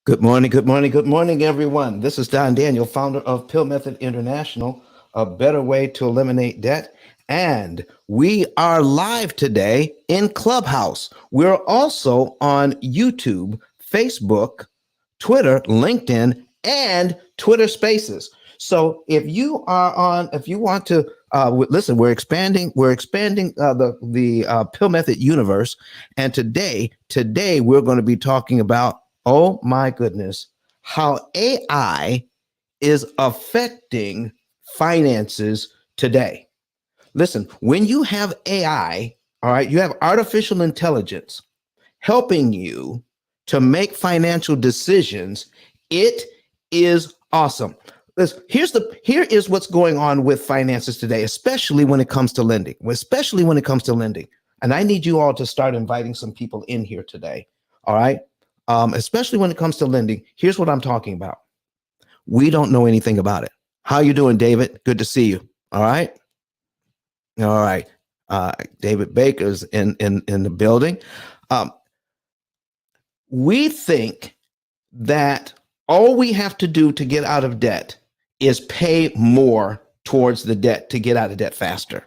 Good morning, good morning, good morning, everyone. This is Don Daniel, founder of Pill Method International, a better way to eliminate debt. And we are live today in Clubhouse. We're also on YouTube, Facebook, Twitter, LinkedIn, and Twitter Spaces. So if you want to listen, we're expanding the Pill Method universe. And today we're going to be talking about, oh my goodness, how AI is affecting finances today. Listen, when you have AI, all right, you have artificial intelligence helping you to make financial decisions. It is awesome. Here is what's going on with finances today, especially when it comes to lending. And I need you all to start inviting some people in here today. All right. Especially when it comes to lending. Here's what I'm talking about. We don't know anything about it. How you doing, David? Good to see you. All right. All right. David Baker's in the building. We think that all we have to do to get out of debt is pay more towards the debt to get out of debt faster.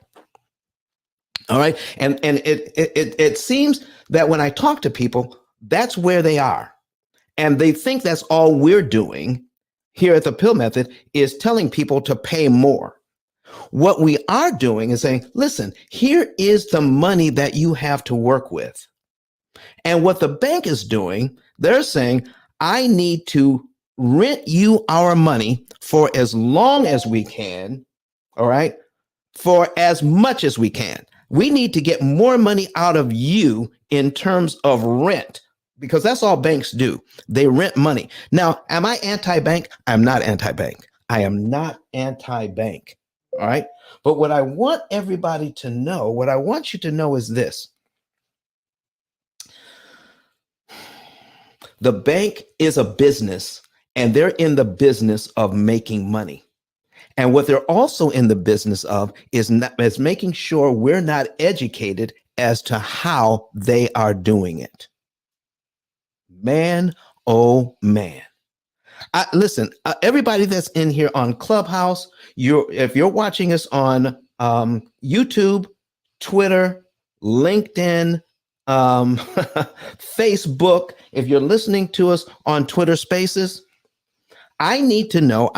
All right. And it seems that when I talk to people, that's where they are. And they think that's all we're doing here at the Pill Method is telling people to pay more. What we are doing is saying, listen, here is the money that you have to work with. And what the bank is doing, they're saying, I need to rent you our money for as long as we can, all right, for as much as we can. We need to get more money out of you in terms of rent, because that's all banks do. They rent money. Now, am I anti-bank? I'm not anti-bank. I am not anti-bank. All right. But what I want everybody to know, what I want you to know is this. The bank is a business, and they're in the business of making money. And what they're also in the business of is making sure we're not educated as to how they are doing it. Man, oh man. Listen, everybody that's in here on Clubhouse, if you're watching us on YouTube, Twitter, LinkedIn, Facebook, if you're listening to us on Twitter Spaces, I need to know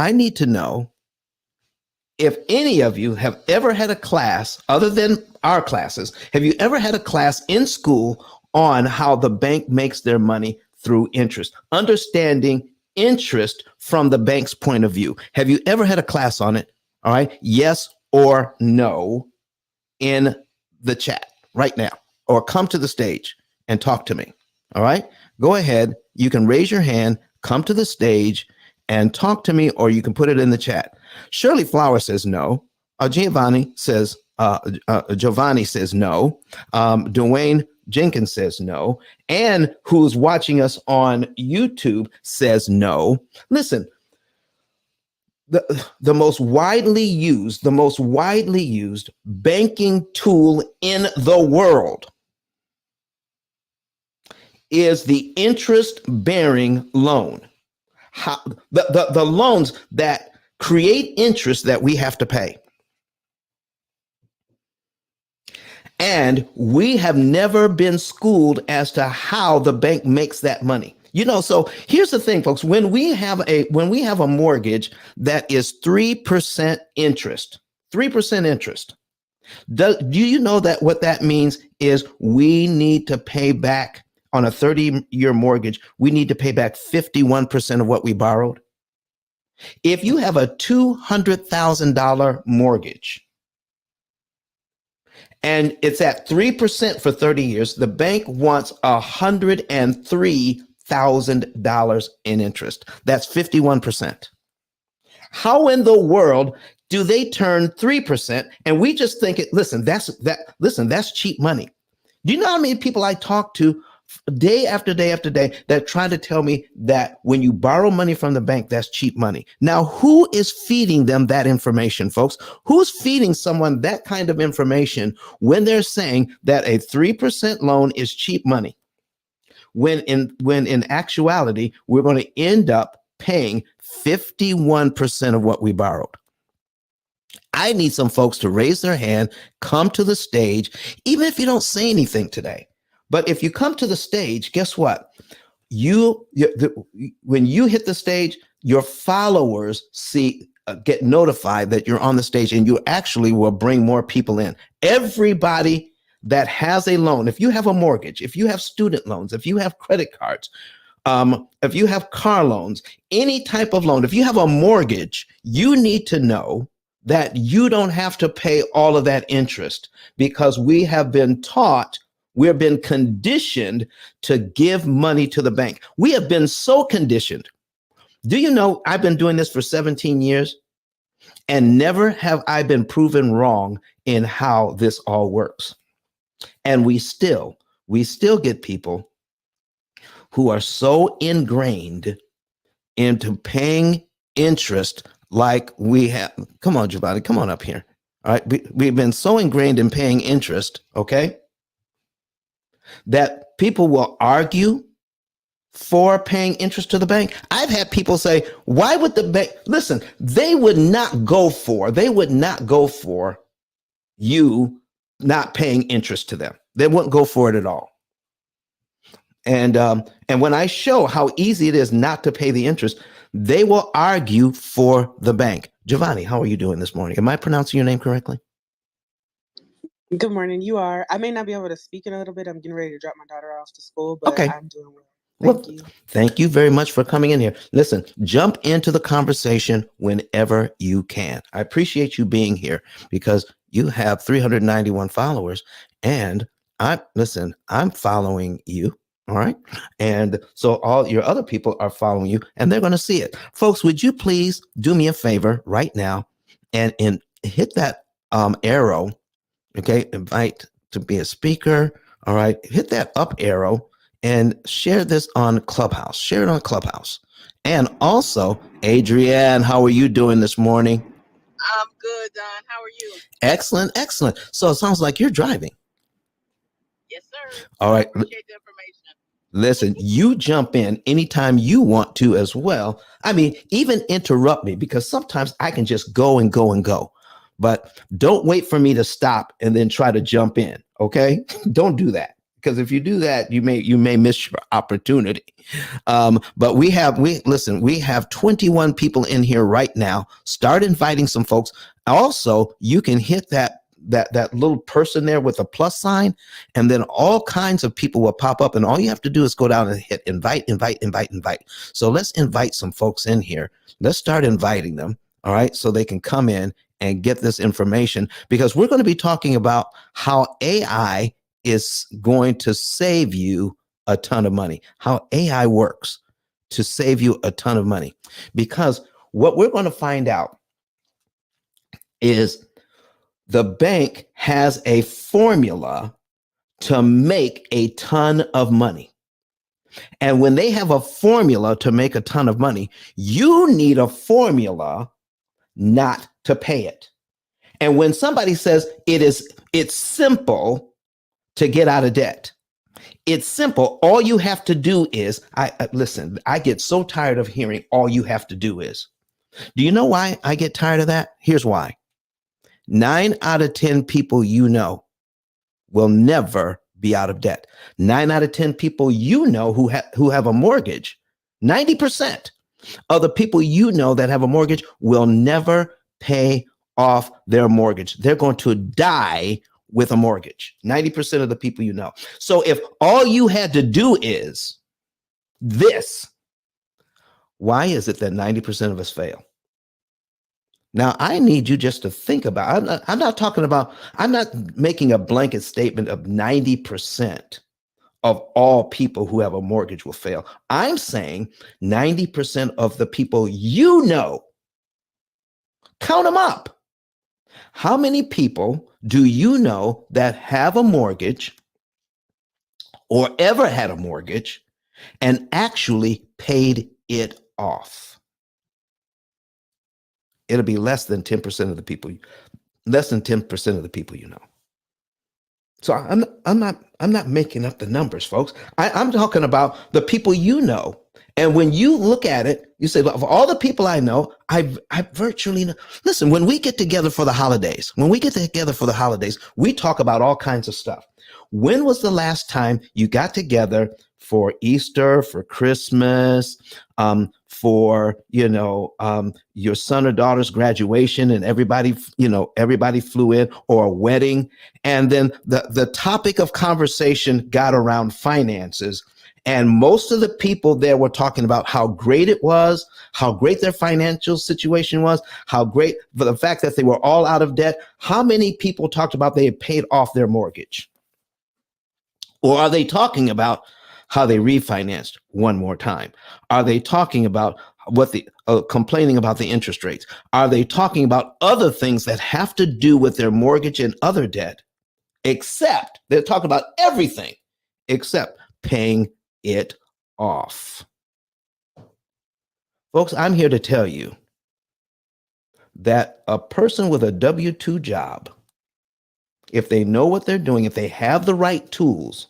if any of you have ever had a class other than our classes. Have you ever had a class in school on how the bank makes their money through interest, understanding interest from the bank's point of view? Have you ever had a class on it? All right. Yes or no in the chat right now, or come to the stage and talk to me. All right. Go ahead. You can raise your hand, come to the stage and talk to me, or you can put it in the chat. Shirley Flower says no. Giovanni says no. Dwayne Jenkins says no. Ann, who's watching us on YouTube, says no. Listen, the most widely used banking tool in the world is the interest-bearing loan. The loans that create interest that we have to pay. And we have never been schooled as to how the bank makes that money. So here's the thing, folks. When we have a mortgage that is 3% interest, do you know that what that means is we need to pay back on a 30-year mortgage, we need to pay back 51% of what we borrowed? If you have a $200,000 mortgage, and it's at 3% for 30 years, the bank wants $103,000 in interest. That's 51%. How in the world do they turn 3%? And we just think that's cheap money. Do you know how many people I talk to day after day after day that try to tell me that when you borrow money from the bank, that's cheap money? Now, who is feeding them that information, folks? Who's feeding someone that kind of information when they're saying that a 3% loan is cheap money? when in actuality, we're going to end up paying 51% of what we borrowed. I need some folks to raise their hand, come to the stage, even if you don't say anything today. But if you come to the stage, guess what? When you hit the stage, your followers get notified that you're on the stage, and you actually will bring more people in. Everybody that has a loan, if you have a mortgage, if you have student loans, if you have credit cards, if you have car loans, any type of loan, if you have a mortgage, you need to know that you don't have to pay all of that interest, because we have been taught, we've been conditioned to give money to the bank. We have been so conditioned. Do you know I've been doing this for 17 years and never have I been proven wrong in how this all works. And we still get people who are so ingrained into paying interest like we have. Come on, Giovanni, come on up here. All right. We've been so ingrained in paying interest, okay, that people will argue for paying interest to the bank. I've had people say, why would the bank, listen, they would not go for you not paying interest to them. They wouldn't go for it at all. And when I show how easy it is not to pay the interest, they will argue for the bank. Giovanni, how are you doing this morning? Am I pronouncing your name correctly? Good morning. You are. I may not be able to speak in a little bit. I'm getting ready to drop my daughter off to school, but okay. I'm doing well. Thank you. Thank you very much for coming in here. Listen, jump into the conversation whenever you can. I appreciate you being here because you have 391 followers, and I'm following you. All right. And so all your other people are following you, and they're going to see it. Folks, would you please do me a favor right now and hit that arrow? Okay. Invite to be a speaker. All right. Hit that up arrow and share this on Clubhouse. Share it on Clubhouse. And also, Adrienne, how are you doing this morning? I'm good, Don. How are you? Excellent, excellent. So it sounds like you're driving. Yes, sir. All right. I appreciate the information. Listen, you jump in anytime you want to as well. I mean, even interrupt me, because sometimes I can just go and go and go. But don't wait for me to stop and then try to jump in. Okay? Don't do that. Because if you do that, you may miss your opportunity. But we have 21 people in here right now. Start inviting some folks. Also, you can hit that little person there with a plus sign, and then all kinds of people will pop up, and all you have to do is go down and hit invite. So let's invite some folks in here. Let's start inviting them. All right. So they can come in and get this information, because we're going to be talking about how AI is going to save you a ton of money, how AI works to save you a ton of money. Because what we're going to find out is the bank has a formula to make a ton of money. And when they have a formula to make a ton of money, you need a formula not to pay it. And when somebody says it's simple to get out of debt, it's simple. All you have to do is, listen, I get so tired of hearing all you have to do is. Do you know why I get tired of that? Here's why. 9 out of 10 people you know will never be out of debt. 9 out of 10 people you know who have a mortgage, 90% of the people you know that have a mortgage will never pay off their mortgage. They're going to die with a mortgage. 90% of the people you know. So if all you had to do is this, why is it that 90% of us fail? Now, I need you just to think about, I'm not making a blanket statement of 90% of all people who have a mortgage will fail. I'm saying 90% of the people you know. Count them up. How many people do you know that have a mortgage or ever had a mortgage and actually paid it off? It'll be less than 10% of the people, less than 10% of the people you know. So I'm not making up the numbers, folks. I'm talking about the people you know. And when you look at it, you say, of all the people I know, I virtually know. Listen, when we get together for the holidays, we talk about all kinds of stuff. When was the last time you got together for Easter, for Christmas, for your son or daughter's graduation, and everybody flew in, or a wedding, and then the topic of conversation got around finances, and most of the people there were talking about how great it was, how great their financial situation was, how great the fact that they were all out of debt. How many people talked about they had paid off their mortgage? Or are they talking about how they refinanced one more time? Are they talking about complaining about the interest rates? Are they talking about other things that have to do with their mortgage and other debt? Except they're talking about everything except paying it off. Folks, I'm here to tell you that a person with a W-2 job, if they know what they're doing, if they have the right tools,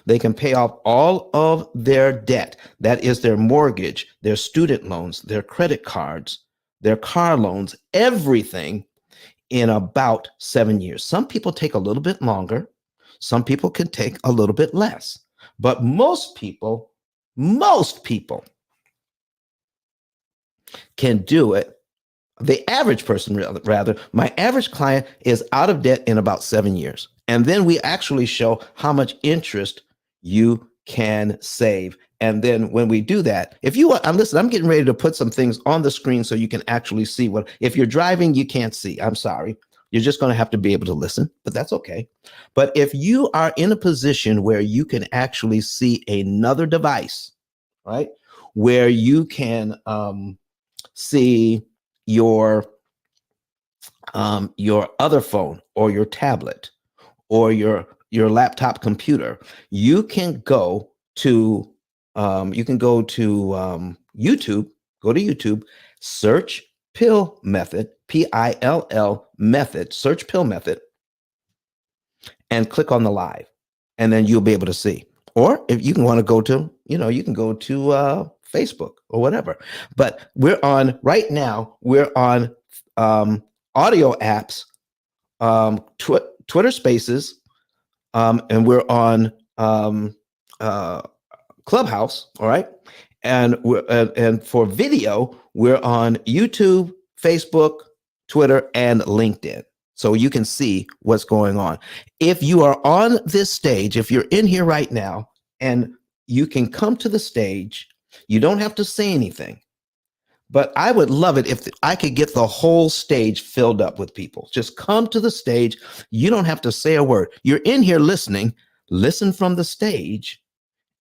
they can pay off all of their debt. That is their mortgage, their student loans, their credit cards, their car loans, everything, in about 7 years. Some people take a little bit longer. Some people can take a little bit less. But most people can do it. The average person, rather, my average client is out of debt in about 7 years. And then we actually show how much interest you can save. And then when we do that, if you want, listen, I'm getting ready to put some things on the screen so you can actually see what, if you're driving, you can't see. I'm sorry. You're just going to have to be able to listen, but that's okay. But if you are in a position where you can actually see another device, right, where you can see your other phone or your tablet or your laptop computer, you can go to YouTube. Go to YouTube, search P.I.L.L method, P-I-L-L method, search P.I.L.L method, and click on the live, and then you'll be able to see. Or if you want to go to, you can go to Facebook or whatever. But we're on right now. We're on audio apps, Twitter Spaces, and we're on Clubhouse. All right, and for video, we're on YouTube, Facebook, Twitter, and LinkedIn. So you can see what's going on. If you are on this stage, if you're in here right now, and you can come to the stage, you don't have to say anything. But I would love it if I could get the whole stage filled up with people. Just come to the stage. You don't have to say a word. You're in here listening. Listen from the stage,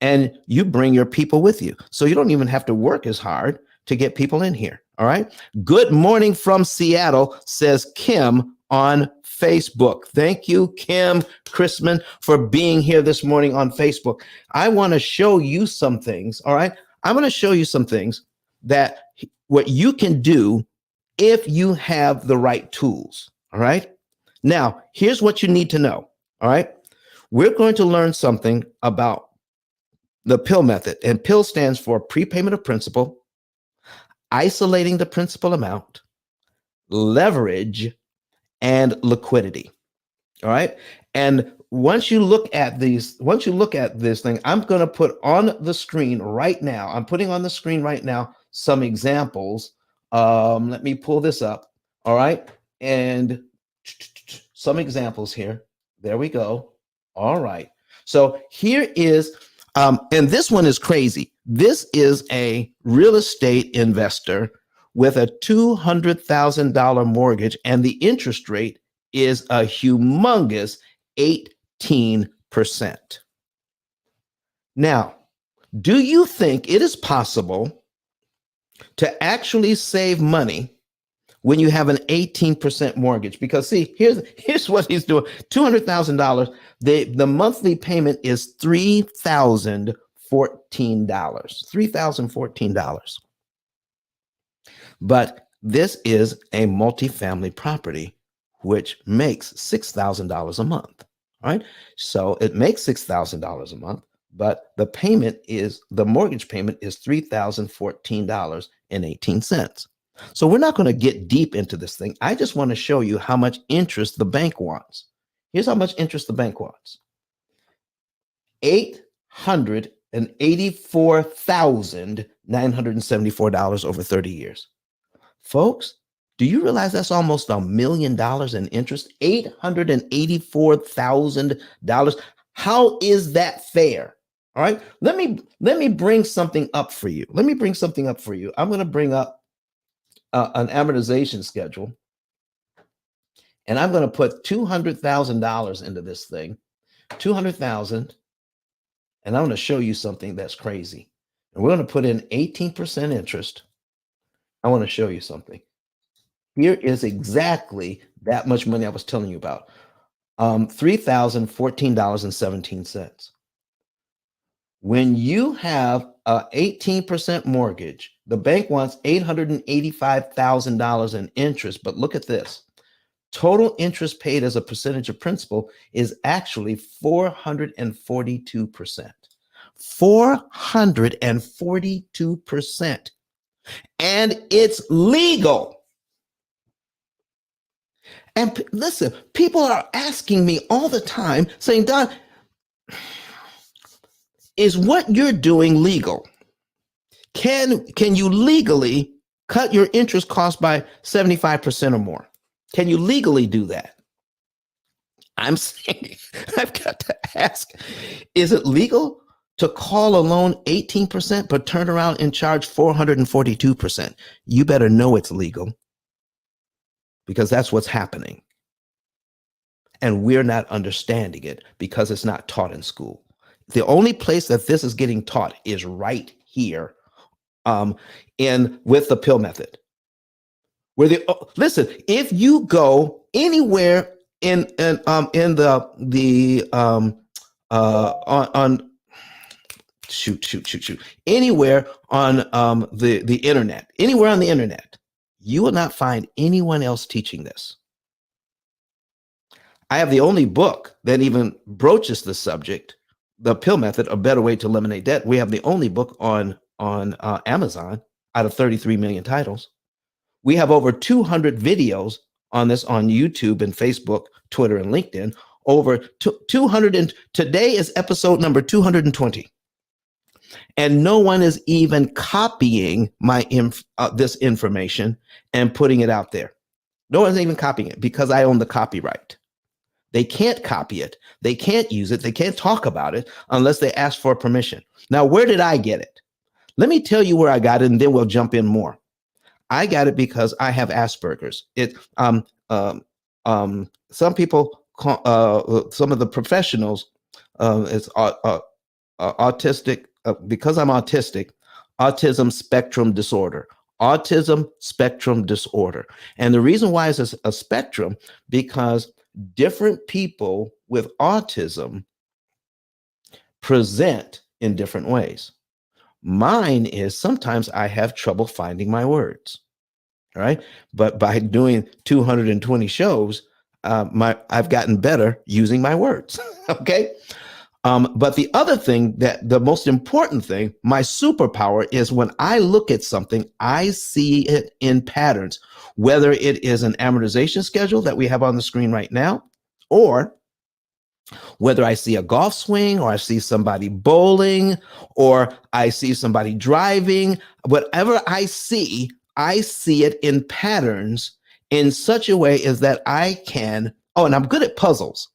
and you bring your people with you. So you don't even have to work as hard to get people in here. All right. Good morning from Seattle, says Kim on Facebook. Thank you, Kim Chrisman, for being here this morning on Facebook. I want to show you some things. All right. I'm going to show you some things that what you can do if you have the right tools. All right. Now, here's what you need to know. All right. We're going to learn something about the P.I.L.L method, and P.I.L.L stands for prepayment of principal, isolating the principal amount, leverage, and liquidity. All right. And once you look at this thing, I'm going to put on the screen right now. I'm putting on the screen right now some examples. Let me pull this up. All right. And some examples here. There we go. All right. So here is, and this one is crazy. This is a real estate investor with a $200,000 mortgage, and the interest rate is a humongous 18%. Now, do you think it is possible to actually save money when you have an 18% mortgage? Because see, here's what he's doing. $200,000. The monthly payment is $3,014. $3,014. But this is a multifamily property, which makes $6,000 a month. All right. So it makes $6,000 a month, but the mortgage payment is $3,014.18. So we're not going to get deep into this thing. I just want to show you how much interest the bank wants. Here's how much interest the bank wants. $884,974 over 30 years. Folks, do you realize that's almost $1 million in interest? $884,000. How is that fair? All right. Let me bring something up for you. I'm going to bring up an amortization schedule, and I'm going to put $200,000 into this thing. 200,000, and I'm going to show you something that's crazy. And we're going to put in 18% interest. I want to show you something. Here is exactly that much money I was telling you about. $3,014.17. When you have an 18% mortgage, the bank wants $885,000 in interest. But look at this. Total interest paid as a percentage of principal is actually 442%. 442%. And it's legal. And listen, people are asking me all the time saying, Don, is what you're doing legal? Can you legally cut your interest cost by 75% or more? Can you legally do that? I'm saying, I've got to ask, is it legal to call a loan 18% but turn around and charge 442%? You better know it's legal, because that's what's happening. And we're not understanding it because it's not taught in school. The only place that this is getting taught is right here with the P.I.L.L method. Listen, if you go anywhere anywhere on the internet, you will not find anyone else teaching this. I have the only book that even broaches the subject, the P.I.L.L method, A Better Way to Eliminate Debt. We have the only book on Amazon out of 33 million titles. We have over 200 videos on this on YouTube and Facebook, Twitter, and LinkedIn. Over 200, and today is episode number 220. And no one is even copying this information and putting it out there. No one's even copying it because I own the copyright. They can't copy it. They can't use it. They can't talk about it unless they ask for permission. Now, where did I get it? Let me tell you where I got it, and then we'll jump in more. I got it because I have Asperger's. Some people call, some of the professionals, it's autistic, because I'm autistic, autism spectrum disorder. Autism spectrum disorder. And the reason why it's a spectrum, because different people with autism present in different ways. Mine is sometimes I have trouble finding my words. All right. But by doing 220 shows, I've gotten better using my words. Okay. But the other thing, that the most important thing, my superpower, is when I look at something, I see it in patterns, whether it is an amortization schedule that we have on the screen right now, or whether I see a golf swing, or I see somebody bowling, or I see somebody driving. Whatever I see it in patterns in such a way as that I can, and I'm good at puzzles.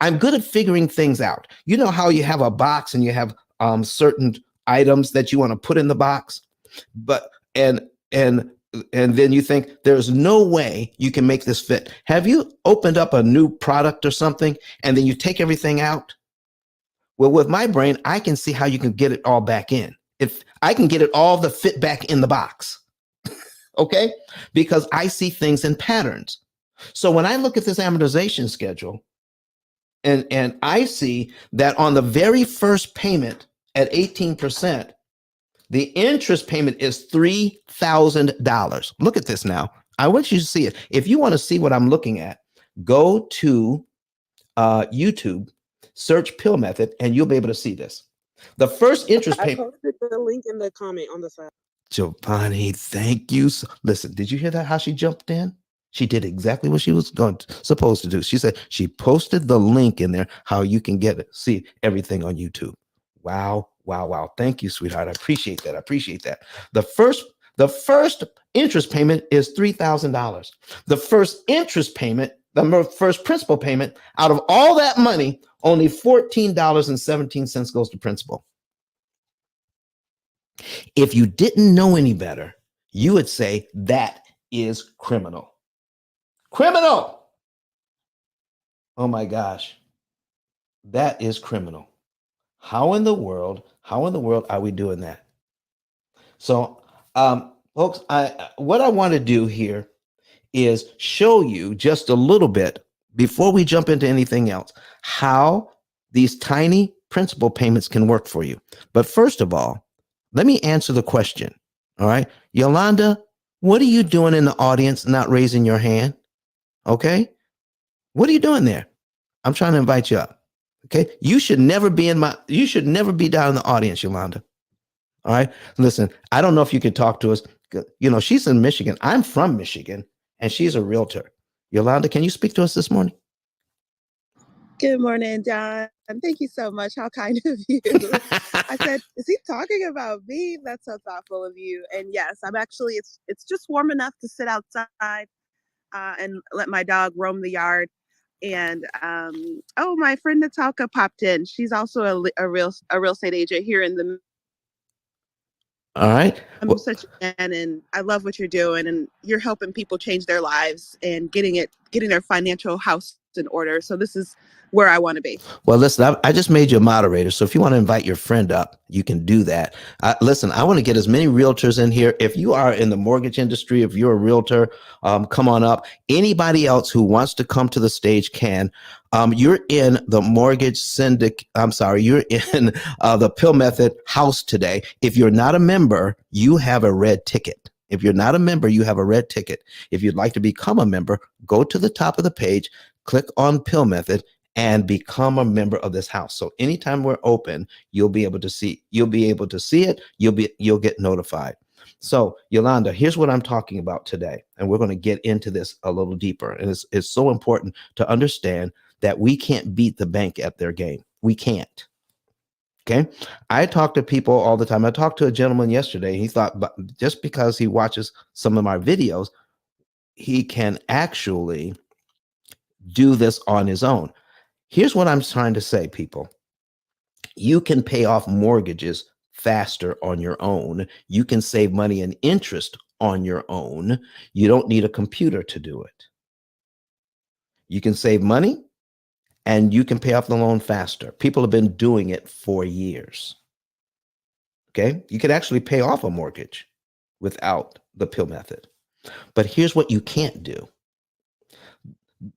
I'm good at figuring things out. You know how you have a box and you have certain items that you want to put in the box, but and then you think there's no way you can make this fit. Have you opened up a new product or something and then you take everything out? Well, with my brain, I can see how you can get it all back in. If I can get it all to fit back in the box, okay? Because I see things in patterns. So when I look at this amortization schedule, and I see that on the very first payment at 18%, the interest payment is $3,000. Look at this now. I want you to see it. If you want to see what I'm looking at, go to YouTube, search Pill Method, and you'll be able to see this. The first interest I payment. posted the link in the comment on the side. Giovanni, thank you. Listen, did you hear that? How she jumped in? She did exactly what she was supposed to do. She said she posted the link in there, how you can see everything on YouTube. Wow, wow, wow. Thank you, sweetheart. I appreciate that. I appreciate that. The first interest payment is $3,000. The first interest payment, the first principal payment, out of all that money, only $14.17 goes to principal. If you didn't know any better, you would say that is criminal. Criminal. Oh my gosh. That is criminal. How in the world are we doing that? So, folks, what I want to do here is show you just a little bit before we jump into anything else, how these tiny principal payments can work for you. But first of all, let me answer the question. All right, Yolanda, what are you doing in the audience not raising your hand? Okay, what are you doing there? I'm trying to invite you up. Okay, you should never be down in the audience, Yolanda. All right, listen, I don't know if you could talk to us. You know, she's in Michigan. I'm from Michigan, and she's a realtor. Yolanda, can you speak to us this morning? Good morning, John. Thank you so much. How kind of you. I said, is he talking about me? That's so thoughtful of you. And yes, I'm actually, it's just warm enough to sit outside and let my dog roam the yard. And oh, my friend Natalka popped in. She's also a real estate agent here in the. All right. I'm such a fan, and I love what you're doing, and you're helping people change their lives and getting their financial house in order. So this is where I want to be. Well, listen, I just made you a moderator. So if you want to invite your friend up, you can do that. Listen, I want to get as many realtors in here. If you are in the mortgage industry, if you're a realtor, come on up. Anybody else who wants to come to the stage can. You're in the mortgage syndicate. You're in the Pill Method house today. If you're not a member, you have a red ticket. If you're not a member, you have a red ticket. If you'd like to become a member, go to the top of the page, click on Pill Method, and become a member of this house. So anytime we're open, you'll be able to see it. You'll get notified. So Yolanda, here's what I'm talking about today. And we're going to get into this a little deeper. And it's so important to understand that we can't beat the bank at their game. We can't. Okay. I talk to people all the time. I talked to a gentleman yesterday. He thought, but just because he watches some of my videos, he can actually do this on his own. Here's what I'm trying to say, people. You can pay off mortgages faster on your own. You can save money and interest on your own. You don't need a computer to do it. You can save money and you can pay off the loan faster. People have been doing it for years. Okay? You could actually pay off a mortgage without the Pill Method. But here's what you can't do.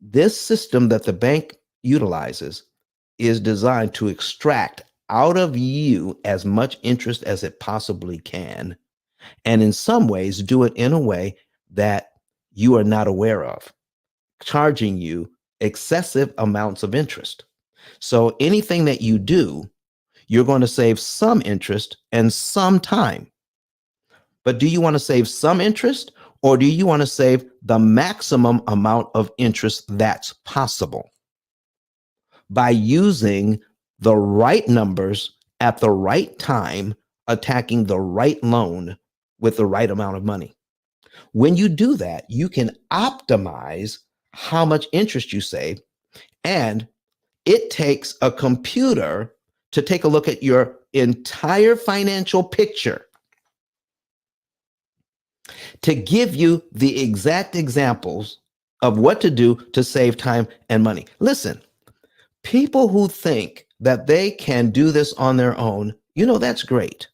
This system that the bank utilizes is designed to extract out of you as much interest as it possibly can, and in some ways do it in a way that you are not aware of, charging you excessive amounts of interest. So anything that you do, you're going to save some interest and some time. But do you want to save some interest, or do you want to save the maximum amount of interest that's possible by using the right numbers at the right time, attacking the right loan with the right amount of money? When you do that, you can optimize how much interest you save, and it takes a computer to take a look at your entire financial picture to give you the exact examples of what to do to save time and money. Listen, people who think that they can do this on their own, that's great.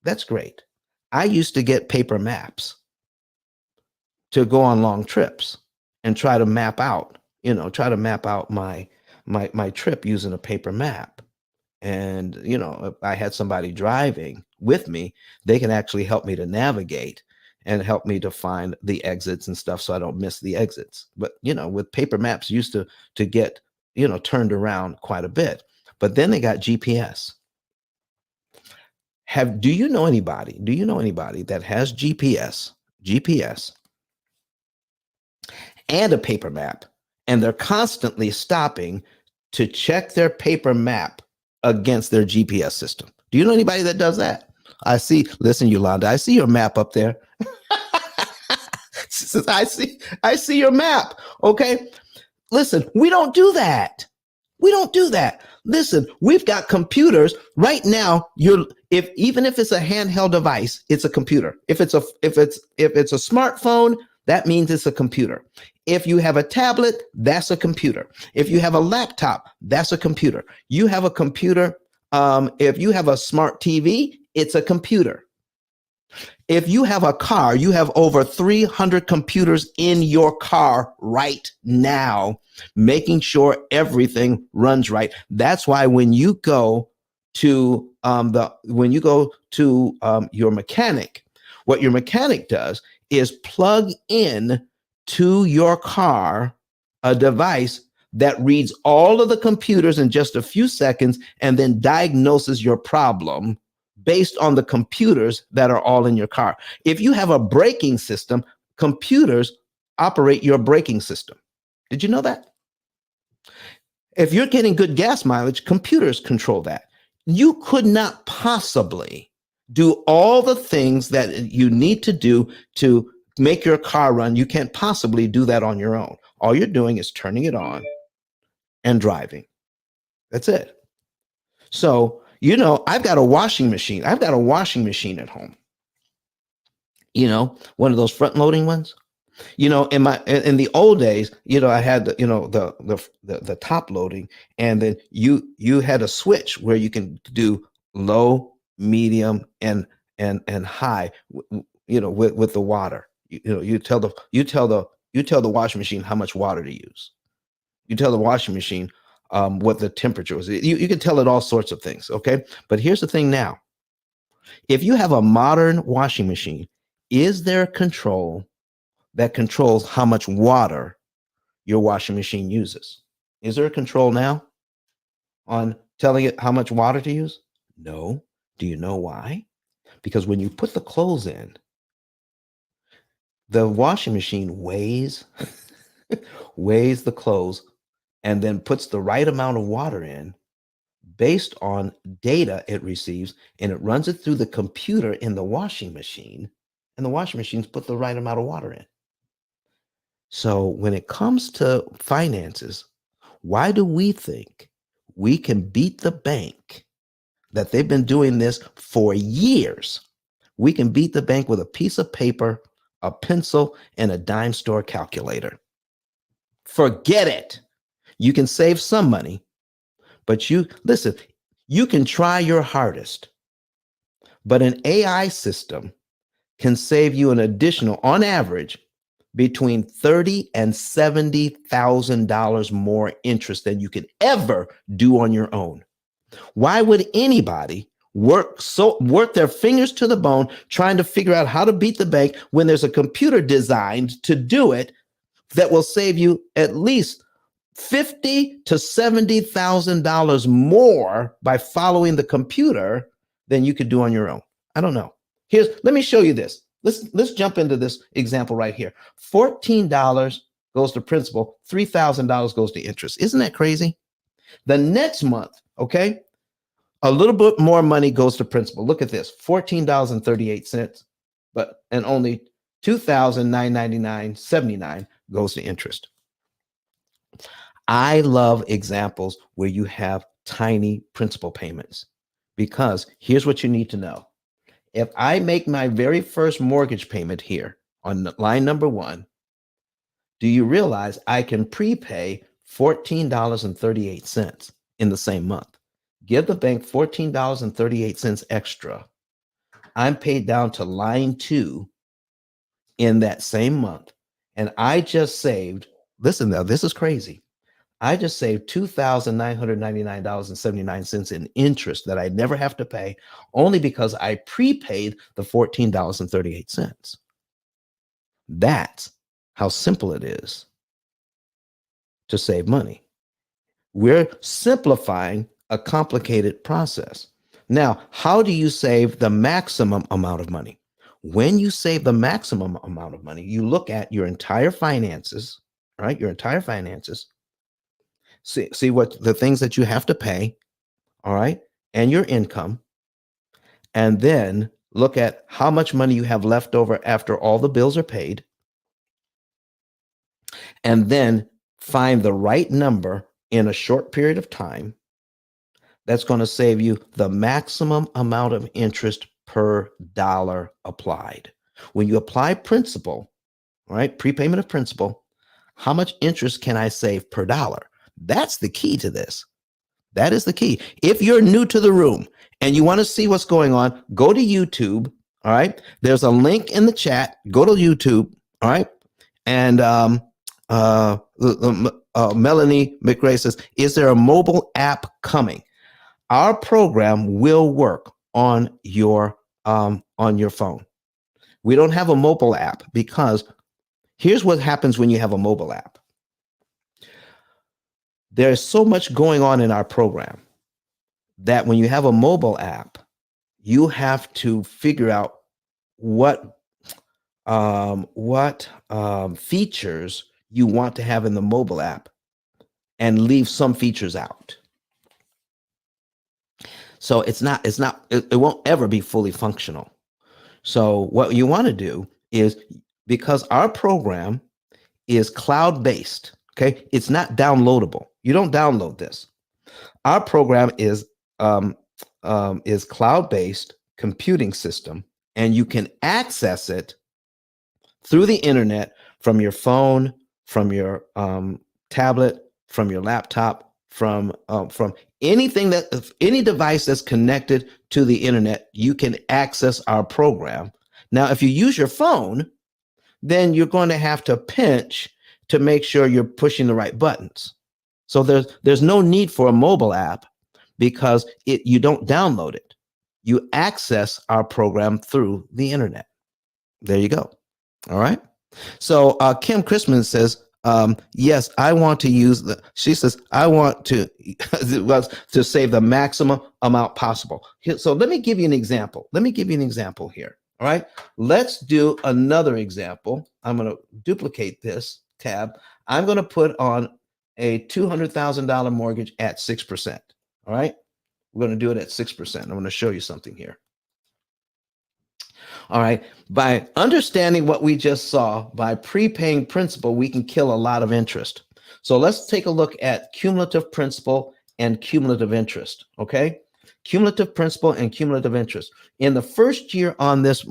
That's great. I used to get paper maps to go on long trips and try to map out my trip using a paper map. And, if I had somebody driving with me, they can actually help me to navigate and help me to find the exits and stuff so I don't miss the exits. But, with paper maps, used to get turned around quite a bit. But then they got GPS. Do you know anybody that has GPS and a paper map, and they're constantly stopping to check their paper map against their GPS system? Do you know anybody that does that? Listen, Yolanda, I see your map up there. I see your map. Okay. Listen, we don't do that. Listen, we've got computers right now. Even if it's a handheld device, it's a computer. If it's a smartphone, that means it's a computer. If you have a tablet, that's a computer. If you have a laptop, that's a computer. You have a computer. If you have a smart TV, it's a computer. If you have a car, you have over 300 computers in your car right now, making sure everything runs right. That's why when you go to your mechanic, what your mechanic does is plug in to your car a device that reads all of the computers in just a few seconds and then diagnoses your problem based on the computers that are all in your car. If you have a braking system, computers operate your braking system. Did you know that? If you're getting good gas mileage, computers control that. You could not possibly do all the things that you need to do to make your car run. You can't possibly do that on your own. All you're doing is turning it on and driving. That's it. So, I've got a washing machine. I've got a washing machine at home. One of those front loading ones. In the old days, I had the top loading, and then you had a switch where you can do low, medium, and high. With the water. You tell the washing machine how much water to use. You tell the washing machine what the temperature was. You can tell it all sorts of things. Okay, but here's the thing now. If you have a modern washing machine, is there control that controls how much water your washing machine uses? Is there a control now on telling it how much water to use? No. Do you know why? Because when you put the clothes in, the washing machine weighs the clothes and then puts the right amount of water in based on data it receives, and it runs it through the computer in the washing machine, and the washing machines put the right amount of water in. So when it comes to finances, why do we think we can beat the bank that they've been doing this for years? We can beat the bank with a piece of paper, a pencil, and a dime store calculator. Forget it. You can save some money, but you can try your hardest, but an AI system can save you an additional, on average, between $30,000 and $70,000 more interest than you could ever do on your own. Why would anybody work their fingers to the bone trying to figure out how to beat the bank when there's a computer designed to do it that will save you at least $50,000 to $70,000 more by following the computer than you could do on your own? I don't know. Let me show you this. Let's jump into this example right here. $14 goes to principal, $3,000 goes to interest. Isn't that crazy? The next month, okay, a little bit more money goes to principal. Look at this, $14.38, and only $2,999.79 goes to interest. I love examples where you have tiny principal payments, because here's what you need to know. If I make my very first mortgage payment here on line number 1, do you realize I can prepay $14.38 in the same month? Give the bank $14.38 extra. I'm paid down to line 2 in that same month. And I just saved, listen now, this is crazy. I just saved $2,999.79 in interest that I never have to pay, only because I prepaid the $14.38. That's how simple it is to save money. We're simplifying a complicated process. Now, how do you save the maximum amount of money? When you save the maximum amount of money, you look at your entire finances, right? Your entire finances. See what the things that you have to pay, all right, and your income, and then look at how much money you have left over after all the bills are paid, and then find the right number in a short period of time that's going to save you the maximum amount of interest per dollar applied. When you apply principal, right, prepayment of principal, how much interest can I save per dollar? That's the key to this. That is the key. If you're new to the room and you want to see what's going on, go to YouTube. All right. There's a link in the chat. Go to YouTube. All right. And Melanie McRae says, is there a mobile app coming? Our program will work on your phone. We don't have a mobile app because here's what happens when you have a mobile app. There's so much going on in our program that when you have a mobile app, you have to figure out what features you want to have in the mobile app and leave some features out. So it won't ever be fully functional. So what you want to do is, because our program is cloud-based, okay? It's not downloadable. You don't download this. Our program is cloud-based computing system, and you can access it through the internet from your phone, from your tablet, from your laptop, from any device that's connected to the internet. You can access our program. Now, if you use your phone, then you're going to have to pinch to make sure you're pushing the right buttons. So there's no need for a mobile app because you don't download it. You access our program through the internet. There you go. All right. So Kim Christman says, yes, I want to use she says, I want to save the maximum amount possible. So let me give you an example. Here. All right. Let's do another example. I'm going to duplicate this tab. I'm going to put on a $200,000 mortgage at 6%. All right. We're going to do it at 6%. I'm going to show you something here. All right. By understanding what we just saw, by prepaying principal, we can kill a lot of interest. So let's take a look at cumulative principal and cumulative interest. Okay. Cumulative principal and cumulative interest. In the first year on this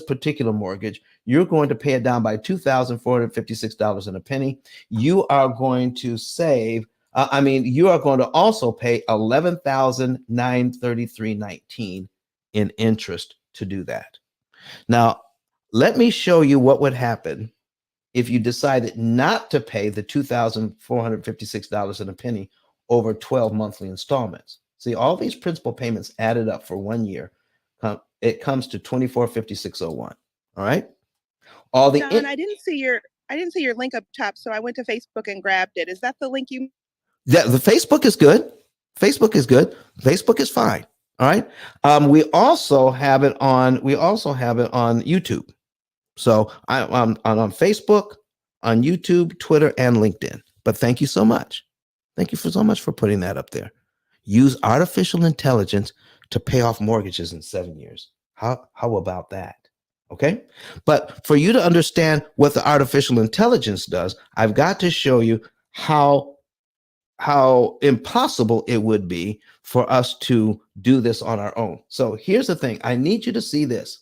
particular mortgage, you're going to pay it down by $2,456 and a penny. You are going to save. You are going to also pay $11,933.19 in interest to do that. Now, let me show you what would happen if you decided not to pay the $2,456 and a penny over 12 monthly installments. See, all these principal payments added up for 1 year, it comes to $2,456.01. All right. Don, I didn't see your link up top, so I went to Facebook and grabbed it. Is that the link you? Yeah, the Facebook is good. Facebook is good. Facebook is fine. All right. We also have it on YouTube. So I'm on Facebook, on YouTube, Twitter, and LinkedIn. But thank you so much. Thank you so much for putting that up there. Use artificial intelligence to pay off mortgages in 7 years. How about that? Okay. But for you to understand what the artificial intelligence does, I've got to show you how impossible it would be for us to do this on our own. So here's the thing. I need you to see this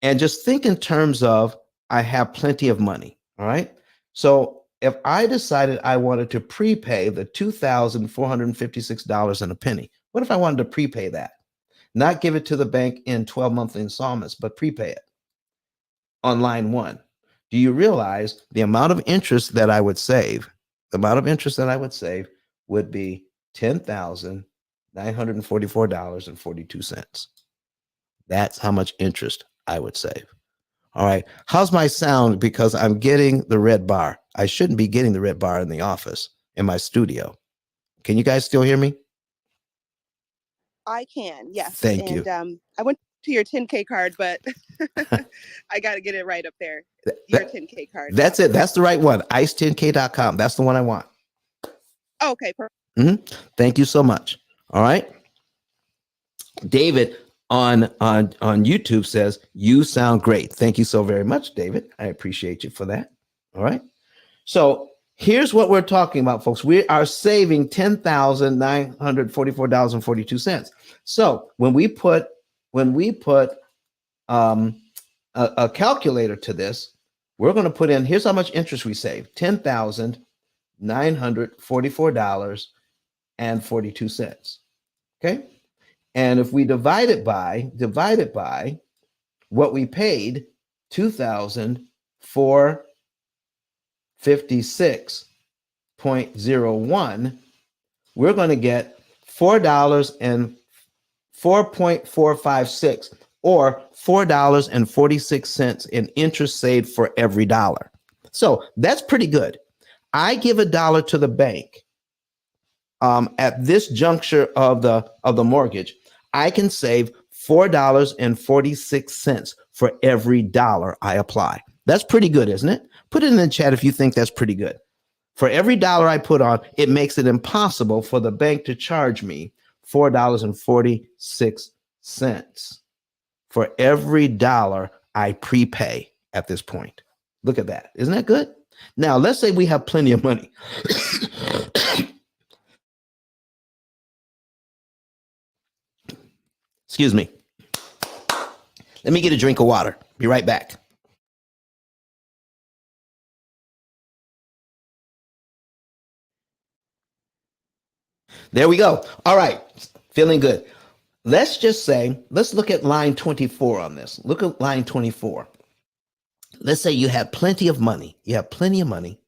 and just think in terms of, I have plenty of money. All right. So if I decided I wanted to prepay the $2,456 and a penny, what if I wanted to prepay that? Not give it to the bank in 12 monthly installments, but prepay it on line one. Do you realize the amount of interest that I would save? The amount of interest that I would save would be $10,944.42. That's how much interest I would save. All right. How's my sound? Because I'm getting the red bar. I shouldn't be getting the red bar in the office, in my studio. Can you guys still hear me? I can, yes. Thank you. And I went to your 10K card, but I got to get it right up there. Your 10K card. That's it. That's the right one. ice10k.com. That's the one I want. Okay, perfect. Thank you so much. All right. David on YouTube says, you sound great. Thank you so very much, David. I appreciate you for that. All right. So here's what we're talking about, folks. We are saving $10,944.42. So when we put a calculator to this, we're going to put in, here's how much interest we save: $10,944.42. Okay. And if we divide it by what we paid, $2,456.01, we're going to get $4.456, or $4.46 in interest saved for every dollar. So that's pretty good. I give $1 to the bank at this juncture of the mortgage. I can save $4.46 for every dollar I apply. That's pretty good, isn't it? Put it in the chat if you think that's pretty good. For every dollar I put on, it makes it impossible for the bank to charge me $4.46 for every dollar I prepay at this point. Look at that. Isn't that good? Now, let's say we have plenty of money. Excuse me. Let me get a drink of water. Be right back. There we go. All right. Feeling good. Let's just say, let's look at line 24 on this. Look at line 24. Let's say you have plenty of money. You have plenty of money.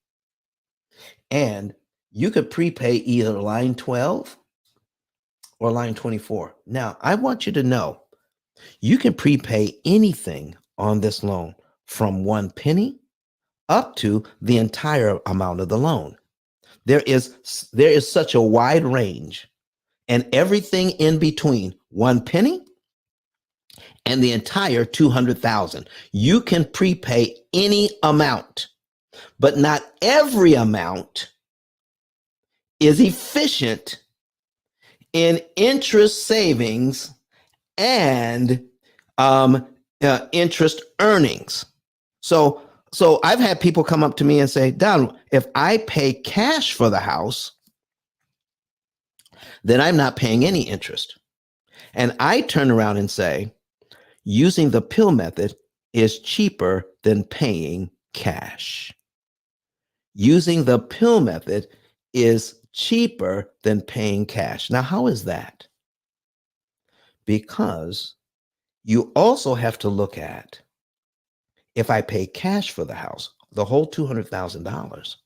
And you could prepay either line 12 or line 24. Now, I want you to know, you can prepay anything on this loan from 1 penny up to the entire amount of the loan. There is such a wide range, and everything in between 1 penny and the entire 200,000. You can prepay any amount, but not every amount is efficient in interest savings and interest earnings. So I've had people come up to me and say, Don, if I pay cash for the house, then I'm not paying any interest. And I turn around and say, using the P.I.L.L method is cheaper than paying cash. Using the P.I.L.L method is cheaper than paying cash. Now, how is that? Because you also have to look at, if I pay cash for the house, the whole $200,000,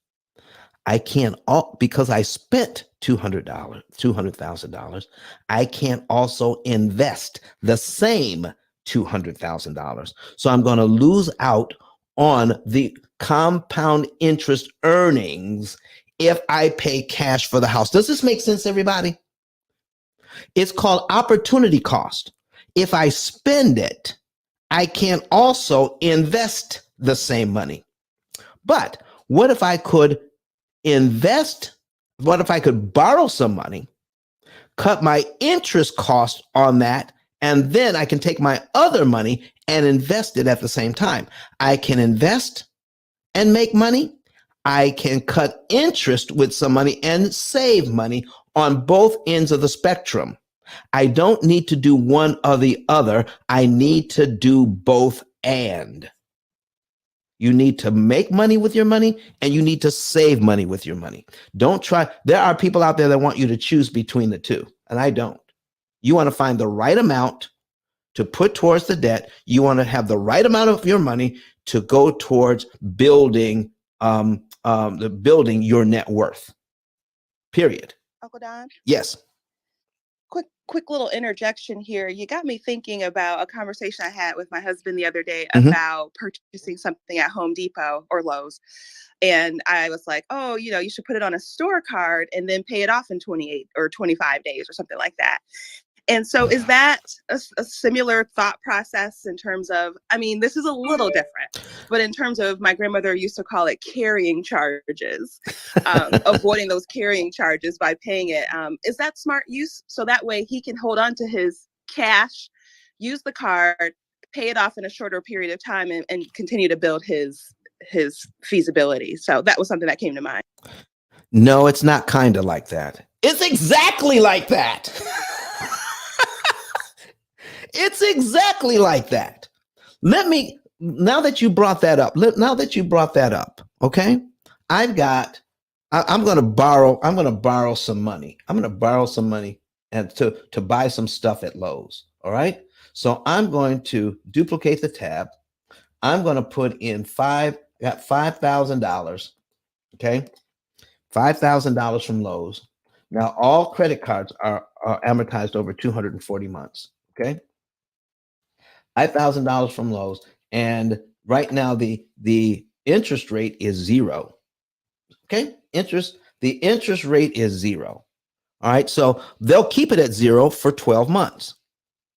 I can't, because I spent $200,000, I can't also invest the same $200,000. So I'm going to lose out on the compound interest earnings if I pay cash for the house. Does this make sense, everybody? It's called opportunity cost. If I spend it, I can also invest the same money. But what if I could invest? What if I could borrow some money, cut my interest cost on that, and then I can take my other money and invest it at the same time? I can invest and make money. I can cut interest with some money and save money on both ends of the spectrum. I don't need to do one or the other. I need to do both and. You need to make money with your money, and you need to save money with your money. Don't try. There are people out there that want you to choose between the two, and I don't. You want to find the right amount to put towards the debt. You want to have the right amount of your money to go towards building building your net worth. Period. Uncle Don? Yes. quick little interjection here. You got me thinking about a conversation I had with my husband the other day Mhm. about purchasing something at Home Depot or Lowe's. And I was like, oh, you should put it on a store card and then pay it off in 28 or 25 days or something like that. And so is that a similar thought process in terms of, I mean, this is a little different, but in terms of my grandmother used to call it carrying charges, avoiding those carrying charges by paying it. Is that smart use? So that way he can hold on to his cash, use the card, pay it off in a shorter period of time and continue to build his feasibility. So that was something that came to mind. No, it's not kind of like that. It's exactly like that. It's exactly like that. Now that you brought that up, okay? I'm going to borrow some money. I'm going to borrow some money and to buy some stuff at Lowe's. All right. So I'm going to duplicate the tab. I'm going to put in I got $5,000. Okay. $5,000 from Lowe's. Now all credit cards are amortized over 240 months. Okay. $5,000 from Lowe's, and right now the interest rate is zero. Okay, the interest rate is zero. All right, so they'll keep it at zero for 12 months.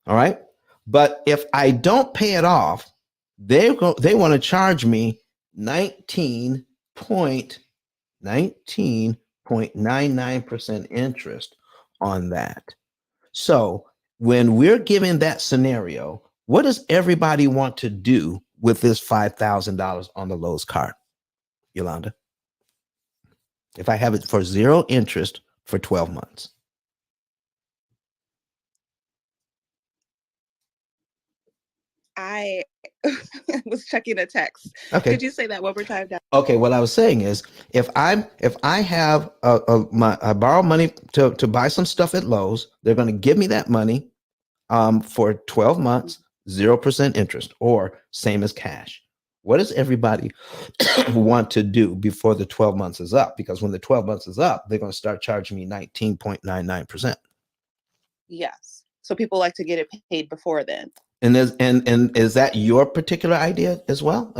All right, but if I don't pay it off, they want to charge me 19.99% interest on that. So when we're given that scenario, what does everybody want to do with this $5,000 on the Lowe's card, Yolanda? If I have it for zero interest for 12 months. I was checking a text. Okay. Could you say that one more time? Okay. What I was saying is, if I have I borrow money to buy some stuff at Lowe's, they're going to give me that money for 12 months, 0% interest, or same as cash. What does everybody want to do before the 12 months is up? Because when the 12 months is up, they're going to start charging me 19.99%. Yes. So people like to get it paid before then. And is that your particular idea as well?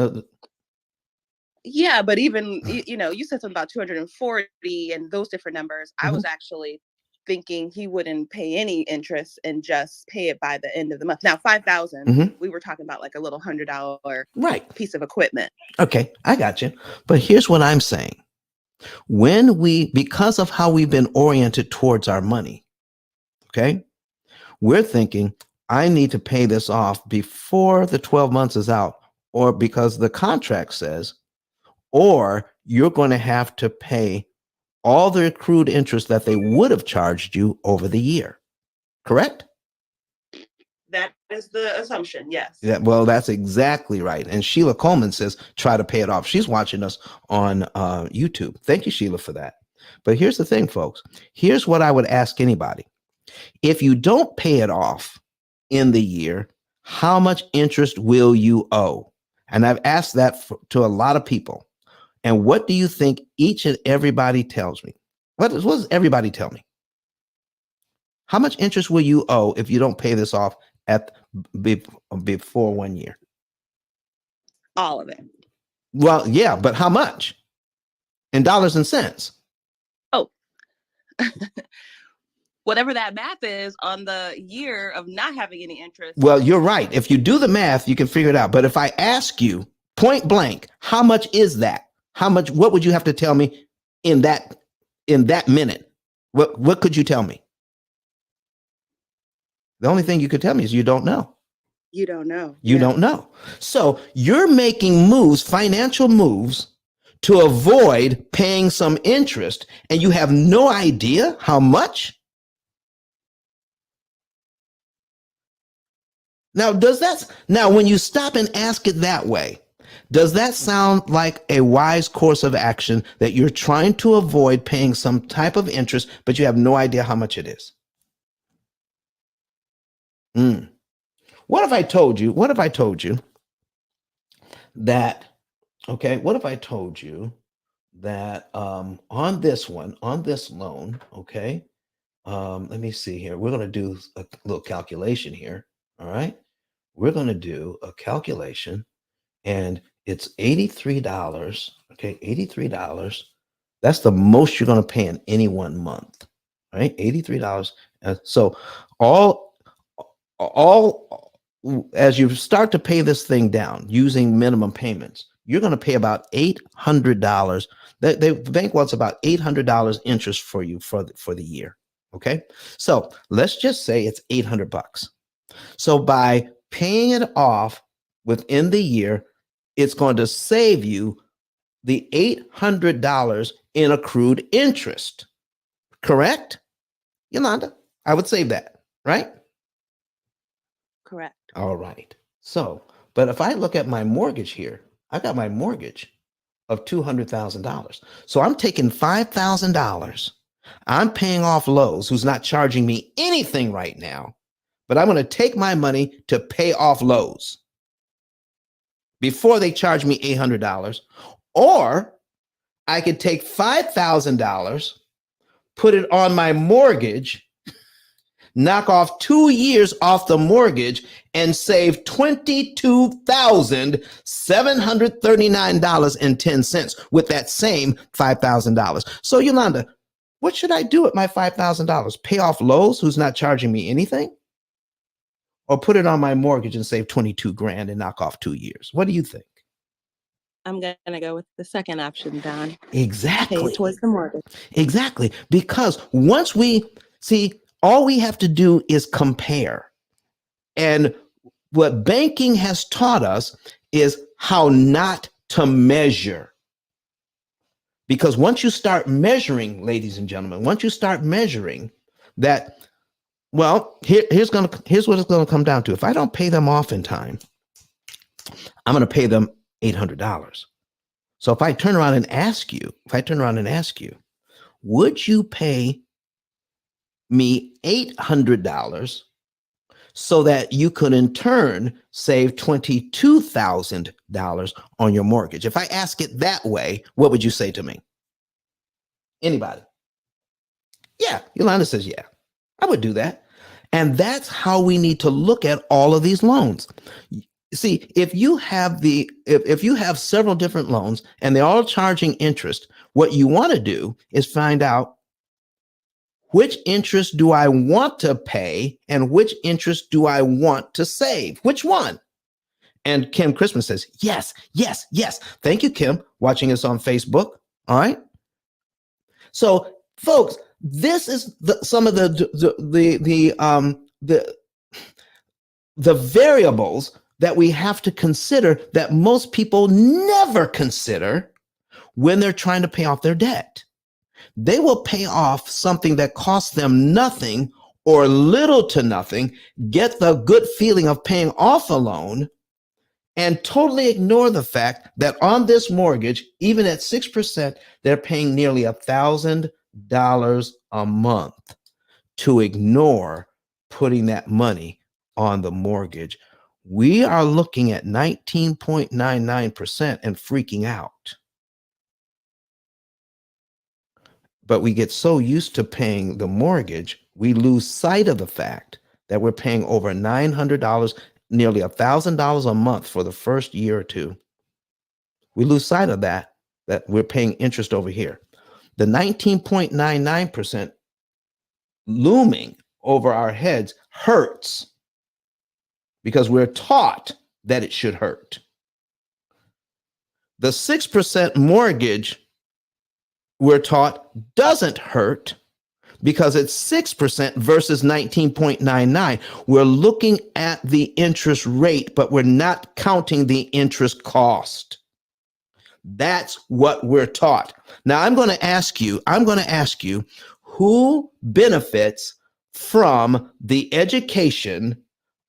Yeah, but even you said something about 240 and those different numbers. I was actually thinking he wouldn't pay any interest and just pay it by the end of the month. Now 5,000, we were talking about like a little $100 right piece of equipment. Okay, I got you. But here's what I'm saying. Because of how we've been oriented towards our money, okay, we're thinking, I need to pay this off before the 12 months is out, or because the contract says, or you're going to have to pay all the accrued interest that they would have charged you over the year. Correct? That is the assumption, yes. Yeah, well, that's exactly right. And Sheila Coleman says, try to pay it off. She's watching us on YouTube. Thank you, Sheila, for that. But here's the thing, folks. Here's what I would ask anybody. If you don't pay it off in the year, how much interest will you owe? And I've asked that to a lot of people. And what do you think each and everybody tells me? What does everybody tell me? How much interest will you owe if you don't pay this off before 1 year? All of it. Well, yeah, but how much? In dollars and cents. Oh. Whatever that math is on the year of not having any interest. Well, you're right. If you do the math, you can figure it out. But if I ask you point blank, how much is that? What would you have to tell me in that minute? What could you tell me? The only thing you could tell me is you don't know. You don't know. You don't know. So you're making moves, financial moves, to avoid paying some interest, and you have no idea how much? Now, when you stop and ask it that way, does that sound like a wise course of action that you're trying to avoid paying some type of interest, but you have no idea how much it is? What if I told you that, okay, what if I told you that on this loan, okay, Let me see here. We're going to do a little calculation here. All right. We're going to do a calculation, and it's $83. Okay. $83. That's the most you're going to pay in any 1 month. Right. $83. So all as you start to pay this thing down using minimum payments, you're going to pay about $800. The bank wants about $800 interest for you for the year. Okay. So let's just say it's $800. So by paying it off within the year, it's going to save you the $800 in accrued interest. Correct? Yolanda, I would save that, right? Correct. All right. So, but if I look at my mortgage here, I got my mortgage of $200,000. So I'm taking $5,000. I'm paying off Lowe's, who's not charging me anything right now, but I'm going to take my money to pay off Lowe's before they charge me $800. Or I could take $5,000, put it on my mortgage, knock off 2 years off the mortgage, and save $22,739.10 with that same $5,000. So Yolanda, what should I do with my $5,000? Pay off Lowe's, who's not charging me anything? Or put it on my mortgage and save 22 grand and knock off 2 years? What do you think? I'm going to go with the second option, Don. Exactly. Pay towards the mortgage. Exactly. Because once we see, all we have to do is compare. And what banking has taught us is how not to measure. Because once you start measuring, ladies and gentlemen, once you start measuring that, well, here's what it's going to come down to. If I don't pay them off in time, I'm going to pay them $800. So if I turn around and ask you, would you pay me $800 so that you could in turn save $22,000 on your mortgage? If I ask it that way, what would you say to me? Anybody? Yeah, Yolanda says, yeah, I would do that. And that's how we need to look at all of these loans. See, if you have if you have several different loans and they're all charging interest, what you want to do is find out, which interest do I want to pay and which interest do I want to save? Which one? And Kim Christmas says, yes, yes, yes. Thank you, Kim, watching us on Facebook. All right. So, folks, this is some of the variables that we have to consider that most people never consider when they're trying to pay off their debt. They will pay off something that costs them nothing or little to nothing, get the good feeling of paying off a loan, and totally ignore the fact that on this mortgage, even at 6%, they're paying nearly $1,000 a month to ignore putting that money on the mortgage. We are looking at 19.99% and freaking out. But we get so used to paying the mortgage, we lose sight of the fact that we're paying over $900, nearly $1,000 a month for the first year or two. We lose sight of that we're paying interest over here. The 19.99% looming over our heads hurts because we're taught that it should hurt. The 6% mortgage, we're taught, doesn't hurt because it's 6% versus 19.99. We're looking at the interest rate, but we're not counting the interest cost. That's what we're taught. Now I'm going to ask you, who benefits from the education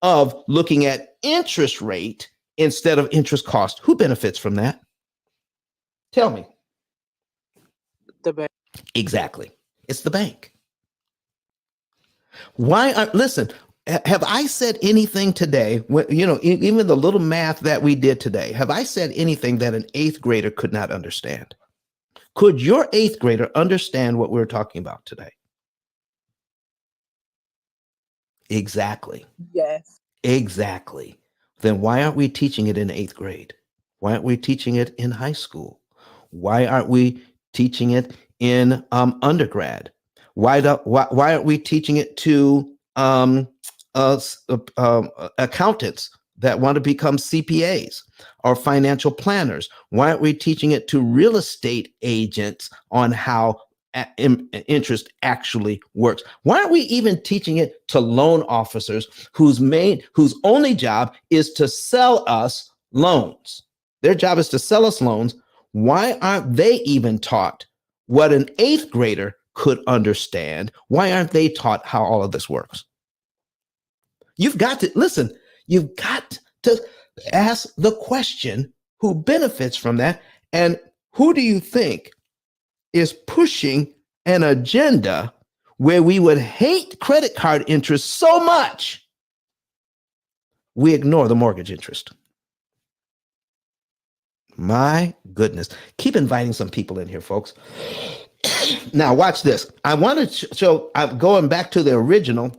of looking at interest rate instead of interest cost? Who benefits from that? Tell me. The bank. Exactly. It's the bank. Listen, have I said anything today, even the little math that we did today, have I said anything that an 8th grader could not understand? Could your 8th grader understand what we're talking about today? Exactly. Yes. Exactly. Then why aren't we teaching it in 8th grade? Why aren't we teaching it in high school? Why aren't we teaching it in undergrad? Why aren't we teaching it to accountants that want to become CPAs or financial planners? Why aren't we teaching it to real estate agents on how interest actually works? Why aren't we even teaching it to loan officers whose only job is to sell us loans? Their job is to sell us loans. Why aren't they even taught what an 8th grader could understand? Why aren't they taught how all of this works? You've got to listen, you've got to ask the question, who benefits from that? And who do you think is pushing an agenda where we would hate credit card interest so much we ignore the mortgage interest? My goodness. Keep inviting some people in here, folks. Now, watch this. I want to show, I'm going back to the original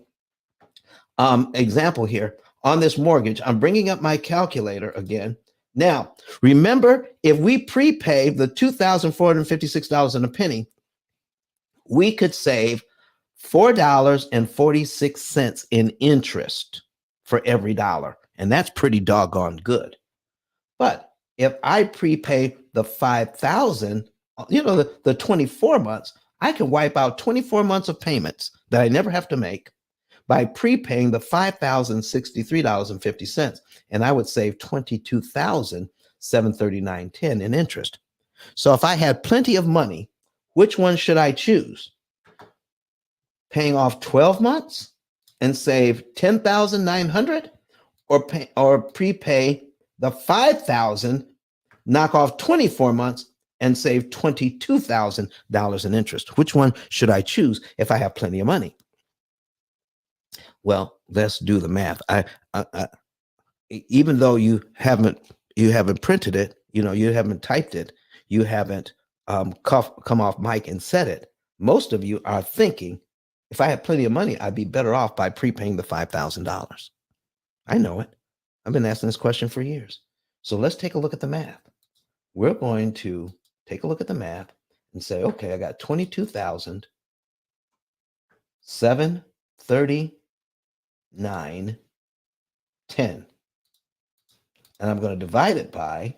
example here on this mortgage. I'm bringing up my calculator again. Now, remember, if we prepay the $2,456 and a penny, we could save $4.46 in interest for every dollar. And that's pretty doggone good. But if I prepay the 5,000, the 24 months, I can wipe out 24 months of payments that I never have to make by prepaying the $5,063.50. And I would save $22,739.10 in interest. So if I had plenty of money, which one should I choose? Paying off 12 months and save $10,900, or prepay the 5,000, knock off 24 months and save $22,000 in interest? Which one should I choose if I have plenty of money? Well, let's do the math. Even though you haven't printed it, you haven't typed it, you haven't come off mic and said it. Most of you are thinking, if I had plenty of money, I'd be better off by prepaying the $5,000. I know it. I've been asking this question for years. So let's take a look at the math. We're going to take a look at the math and say, okay, I got 22,739.10. And I'm going to divide it by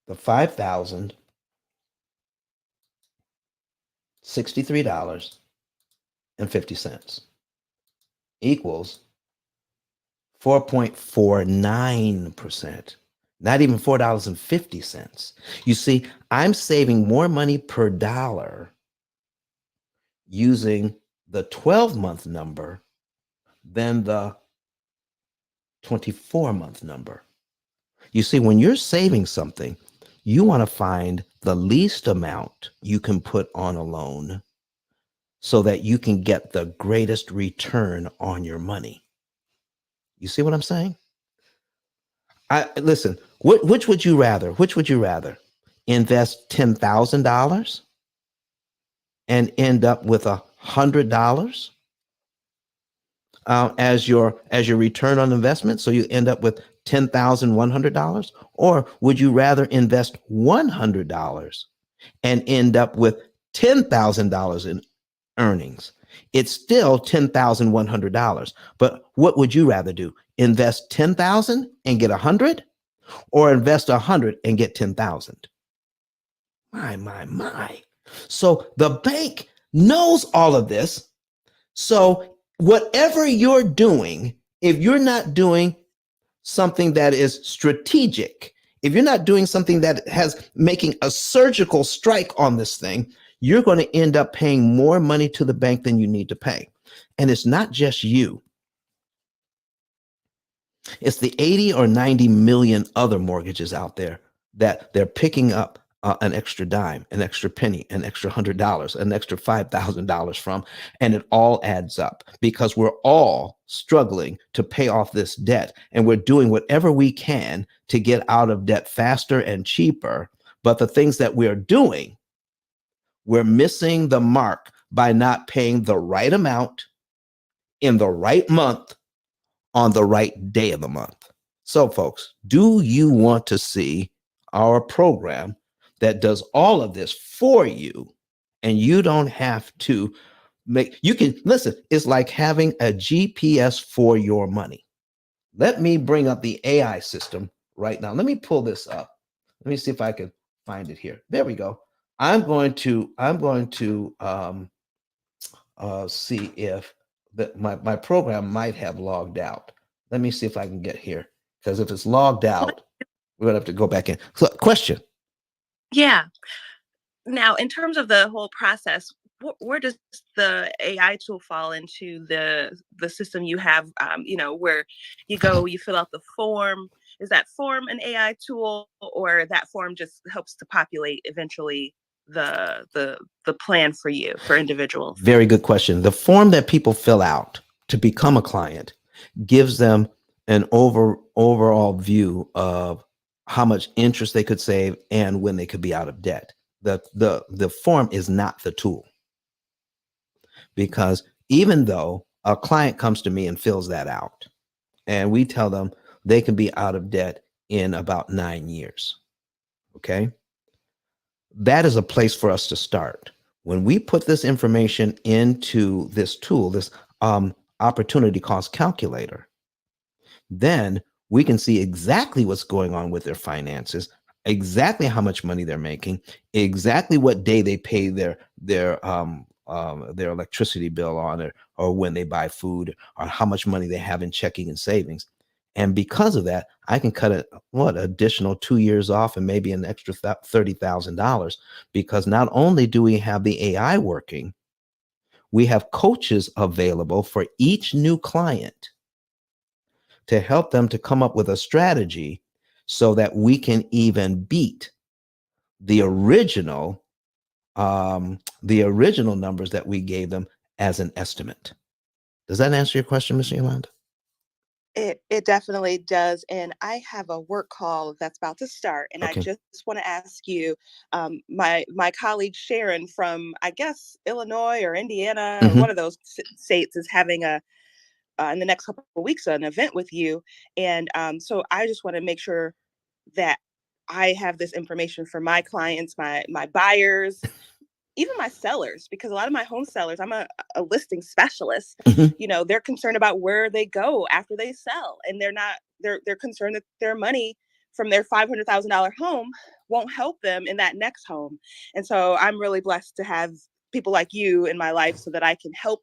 the $5,063.50 equals 4.49%, not even $4.50. You see, I'm saving more money per dollar using the 12-month number than the 24-month number. You see, when you're saving something, you want to find the least amount you can put on a loan so that you can get the greatest return on your money. You see what I'm saying? Listen, which would you rather? Which would you rather? Invest $10,000 and end up with $100 as your return on investment, so you end up with $10,100? Or would you rather invest $100 and end up with $10,000 in earnings? It's still $10,100. But what would you rather do? Invest $10,000 and get $100, or invest $100 and get $10,000? My. So the bank knows all of this. So whatever you're doing, if you're not doing something that is strategic, if you're not doing something that has making a surgical strike on this thing, you're going to end up paying more money to the bank than you need to pay. And it's not just you. It's the 80 or 90 million other mortgages out there that they're picking up an extra dime, an extra penny, an extra $100, an extra $5,000 from. And it all adds up because we're all struggling to pay off this debt. And we're doing whatever we can to get out of debt faster and cheaper. But the things that we're doing, we're missing the mark by not paying the right amount in the right month on the right day of the month. So, folks, do you want to see our program that does all of this for you? And you don't have to you can listen, it's like having a GPS for your money. Let me bring up the AI system right now. Let me pull this up. Let me see if I can find it here. There we go. I'm going to see if my program might have logged out. Let me see if I can get here, because if it's logged out, we're gonna have to go back in. So, question. Yeah. Now, in terms of the whole process, where does the AI tool fall into the system you have? Where you go, you fill out the form. Is that form an AI tool, or that form just helps to populate eventually the plan for you for individuals? Very good question. The form that people fill out to become a client gives them an overall view of how much interest they could save and when they could be out of debt. The form is not the tool, because even though a client comes to me and fills that out, and we tell them they can be out of debt in about 9 years, okay? That is a place for us to start. When we put this information into this tool, this opportunity cost calculator, then we can see exactly what's going on with their finances, exactly how much money they're making, exactly what day they pay their electricity bill on it, or when they buy food, or how much money they have in checking and savings. And because of that, I can cut additional 2 years off and maybe an extra $30,000, because not only do we have the AI working, we have coaches available for each new client to help them to come up with a strategy so that we can even beat the original numbers that we gave them as an estimate. Does that answer your question, Ms. Yolanda? It definitely does. And I have a work call that's about to start. And Okay. I just want to ask you, my colleague Sharon from, I guess, Illinois or Indiana, or one of those states, is having in the next couple of weeks, an event with you. And so I just want to make sure that I have this information for my clients, my buyers, even my sellers, because a lot of my home sellers, I'm a listing specialist, they're concerned about where they go after they sell. And they're concerned that their money from their $500,000 home won't help them in that next home. And so I'm really blessed to have people like you in my life so that I can help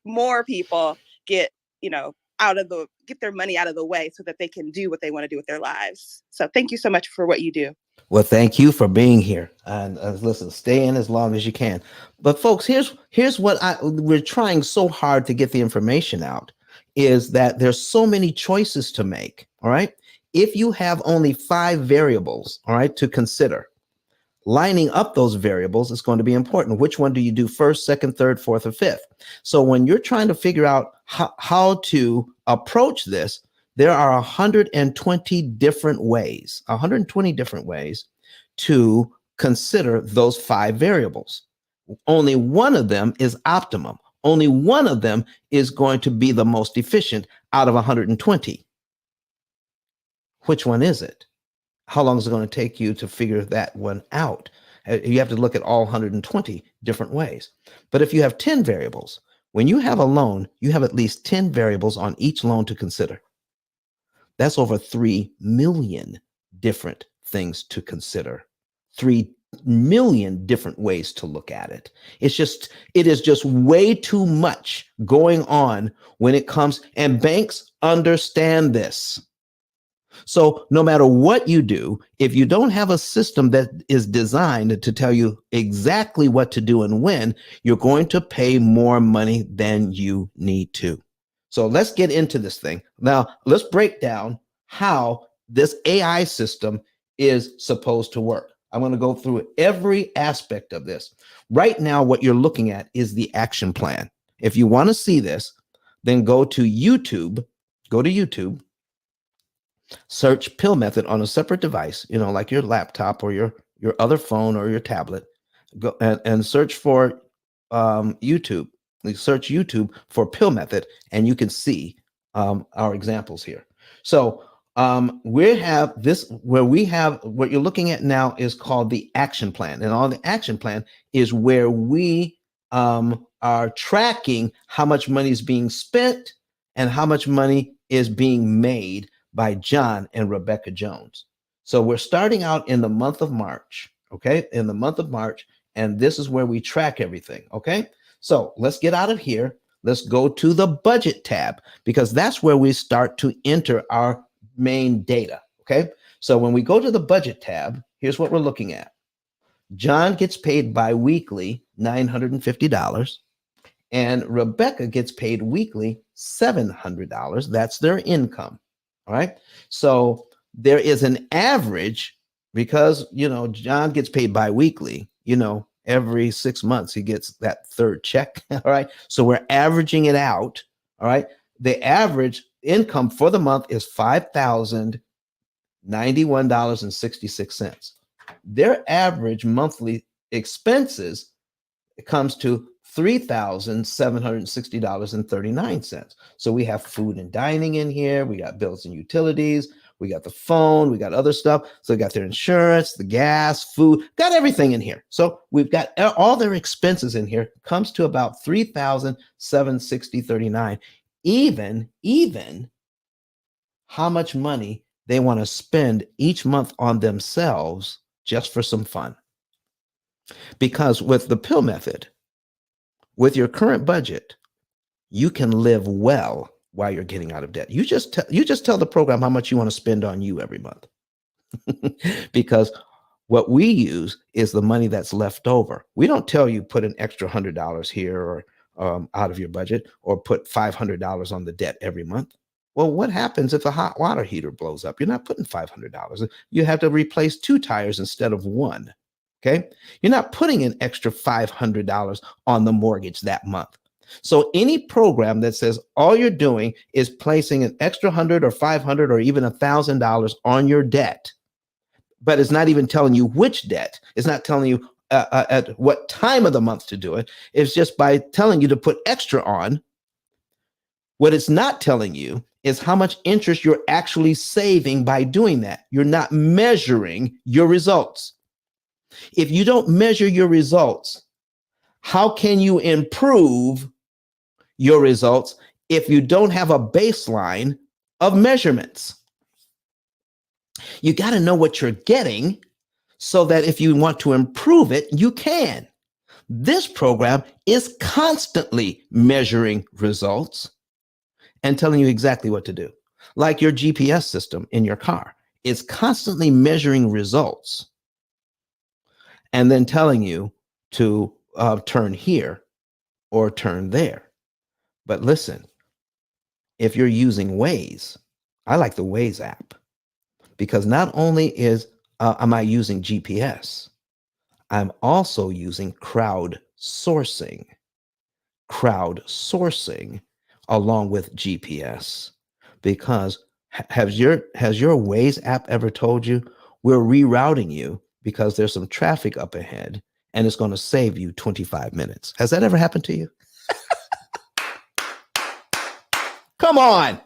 more people get, get their money out of the way so that they can do what they want to do with their lives. So thank you so much for what you do. Well, thank you for being here. And listen, stay in as long as you can. But folks, here's what we're trying so hard to get the information out, is that there's so many choices to make. All right. If you have only 5 variables, all right, to consider, lining up those variables is going to be important. Which one do you do first, second, third, fourth, or fifth? So when you're trying to figure out how to approach this, there are 120 different ways to consider those 5 variables. Only one of them is optimum. Only one of them is going to be the most efficient out of 120. Which one is it? How long is it going to take you to figure that one out? You have to look at all 120 different ways. But if you have 10 variables, when you have a loan, you have at least 10 variables on each loan to consider. That's over 3 million different things to consider. 3 million different ways to look at it. It is just way too much going on when it comes, and banks understand this. So no matter what you do, if you don't have a system that is designed to tell you exactly what to do and when, you're going to pay more money than you need to. So let's get into this thing. Now, let's break down how this AI system is supposed to work. I'm going to go through every aspect of this. Right now, what you're looking at is the action plan. If you want to see this, then go to YouTube, search P.I.L.L method on a separate device, like your laptop or your other phone or your tablet. Go and search for YouTube. You search YouTube for Pill Method, and you can see our examples here. So we have this where we have what you're looking at now is called the action plan. And on the action plan is where we are tracking how much money is being spent and how much money is being made by John and Rebecca Jones. So we're starting out in the month of March, okay? In the month of March, and this is where we track everything, okay? So let's get out of here. Let's go to the budget tab because that's where we start to enter our main data, okay? So when we go to the budget tab, here's what we're looking at. John gets paid bi-weekly $950, and Rebecca gets paid weekly $700. That's their income, all right? So there is an average because, John gets paid bi-weekly, every 6 months he gets that third check, all right? So we're averaging it out, all right? The average income for the month is $5,091.66. Their average monthly expenses comes to $3,760.39. So we have food and dining in here. We got bills and utilities. We got the phone. We got other stuff. So we got their insurance, the gas, food, got everything in here. So we've got all their expenses in here. Comes to about $3,760.39. Even how much money they want to spend each month on themselves just for some fun. Because with the pill method, with your current budget, you can live well while you're getting out of debt. You just tell the program how much you want to spend on you every month. Because what we use is the money that's left over. We don't tell you put an extra $100 here or out of your budget or put $500 on the debt every month. Well, what happens if a hot water heater blows up? You're not putting $500. You have to replace 2 tires instead of 1. Okay. You're not putting an extra $500 on the mortgage that month. So any program that says all you're doing is placing an extra $100 or $500 or even $1,000 on your debt, but it's not even telling you which debt. It's not telling you at what time of the month to do it. It's just by telling you to put extra on. What it's not telling you is how much interest you're actually saving by doing that. You're not measuring your results. If you don't measure your results, how can you improve your results if you don't have a baseline of measurements? You got to know what you're getting so that if you want to improve it, you can. This program is constantly measuring results and telling you exactly what to do. Like your GPS system in your car is constantly measuring results and then telling you to turn here or turn there. But listen, if you're using Waze, I like the Waze app because not only am I using GPS, I'm also using crowdsourcing along with GPS. Because has your Waze app ever told you we're rerouting you because there's some traffic up ahead and it's going to save you 25 minutes? Has that ever happened to you? Come on.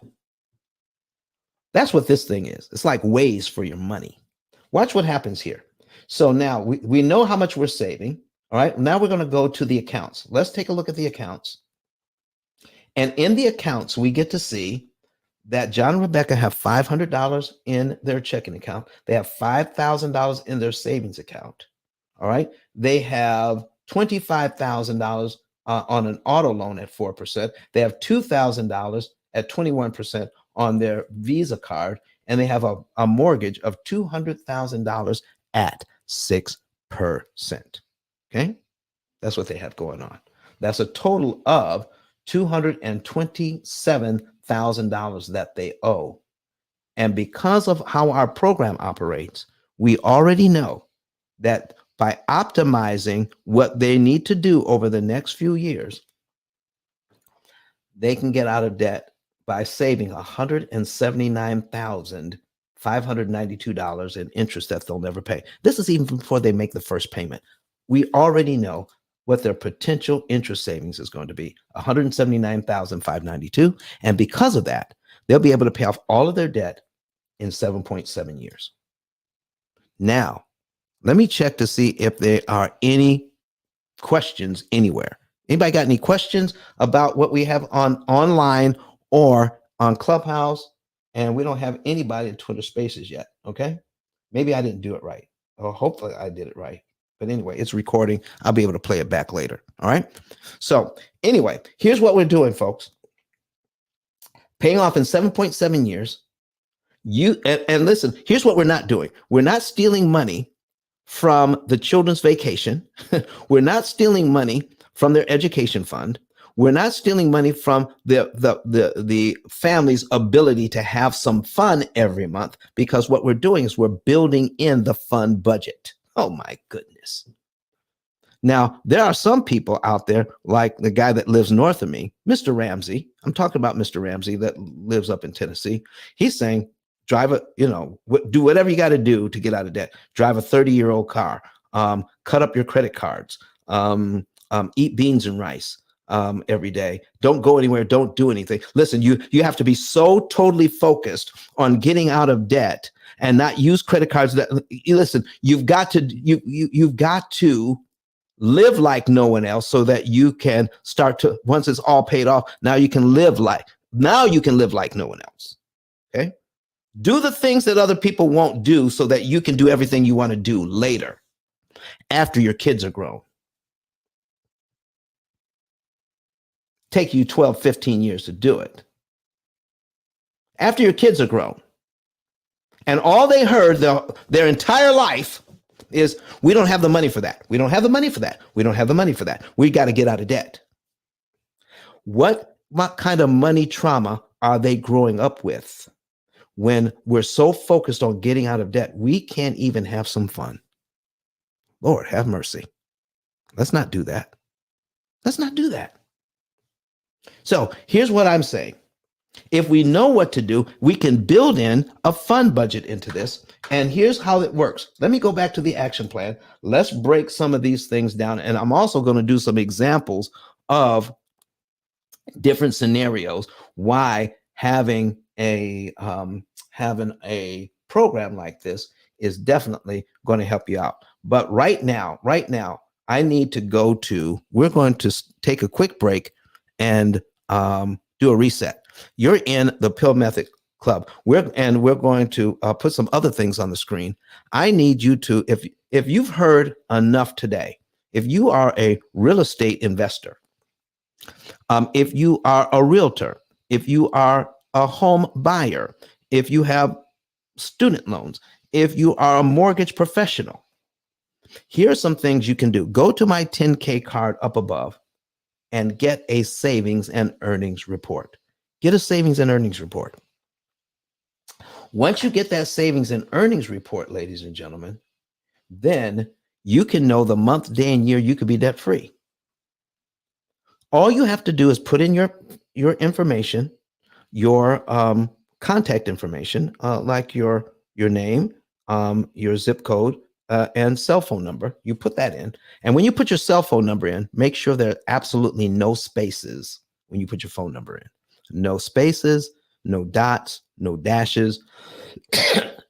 That's what this thing is. It's like Waze for your money. Watch what happens here. So now we know how much we're saving. All right. Now we're going to go to the accounts. Let's take a look at the accounts. And in the accounts, we get to see that John and Rebecca have $500 in their checking account. They have $5,000 in their savings account. All right. They have $25,000 on an auto loan at 4%. They have $2,000 at 21% on their Visa card. And they have a mortgage of $200,000 at 6%. Okay. That's what they have going on. That's a total of $227,000 that they owe. And because of how our program operates, we already know that by optimizing what they need to do over the next few years, they can get out of debt by saving $179,592 in interest that they'll never pay. This is even before they make the first payment. We already know what their potential interest savings is going to be, $179,592. And because of that, they'll be able to pay off all of their debt in 7.7 years. Now, let me check to see if there are any questions anywhere. Anybody got any questions about what we have on online or on Clubhouse? And we don't have anybody in Twitter Spaces yet. Okay. Maybe I didn't do it right. Or hopefully I did it right. But anyway, it's recording. I'll be able to play it back later. All right. So anyway, here's what we're doing, folks. Paying off in 7.7 years. And listen, here's what we're not doing. We're not stealing money from the children's vacation. We're not stealing money from their education fund. We're not stealing money from the family's ability to have some fun every month, because what we're doing is we're building in the fund budget. Oh my goodness. Now, there are some people out there, like the guy that lives north of me, Mr. Ramsey. I'm talking about Mr. Ramsey that lives up in Tennessee. He's saying, drive a, do whatever you got to do to get out of debt. Drive a 30-year-old car, cut up your credit cards, eat beans and rice every day. Don't go anywhere. Don't do anything. Listen, you have to be so totally focused on getting out of debt and not use credit cards. Listen, you've got to live like no one else so that you can start to, once it's all paid off, now you can live like no one else. Okay. Do the things that other people won't do so that you can do everything you want to do later after your kids are grown. Take you 12, 15 years to do it. After your kids are grown. And all they heard their entire life is, we don't have the money for that. We don't have the money for that. We don't have the money for that. We got to get out of debt. What kind of money trauma are they growing up with when we're so focused on getting out of debt? We can't even have some fun. Lord, have mercy. Let's not do that. Let's not do that. So here's what I'm saying. If we know what to do, we can build in a fund budget into this. And here's how it works. Let me go back to the action plan. Let's break some of these things down. And I'm also going to do some examples of different scenarios why having a program like this is definitely going to help you out. But right now, I need to we're going to take a quick break and do a reset. You're in the P.I.L.L Method Club. We're going to put some other things on the screen. I need you to, if you've heard enough today, if you are a real estate investor, if you are a realtor, if you are a home buyer, if you have student loans, if you are a mortgage professional, here are some things you can do. Go to my 10K card up above and get a savings and earnings report. Get a savings and earnings report. Once you get that savings and earnings report, ladies and gentlemen, then you can know the month, day, and year you could be debt free. All you have to do is put in your information, your contact information, like your name, your zip code, and cell phone number. You put that in. And when you put your cell phone number in, make sure there are absolutely no spaces when you put your phone number in. No spaces, no dots, no dashes,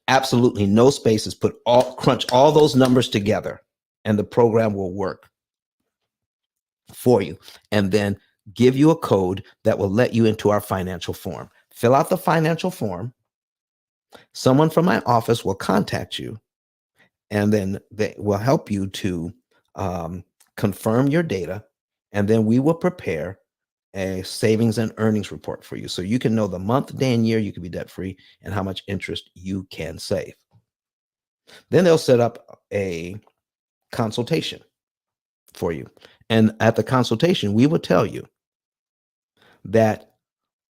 absolutely no spaces. Crunch all those numbers together and the program will work for you. And then give you a code that will let you into our financial form. Fill out the financial form. Someone from my office will contact you, and then they will help you to confirm your data. And then we will prepare a savings and earnings report for you so you can know the month, day, and year you can be debt free and how much interest you can save. Then they'll set up a consultation for you. And at the consultation, we will tell you that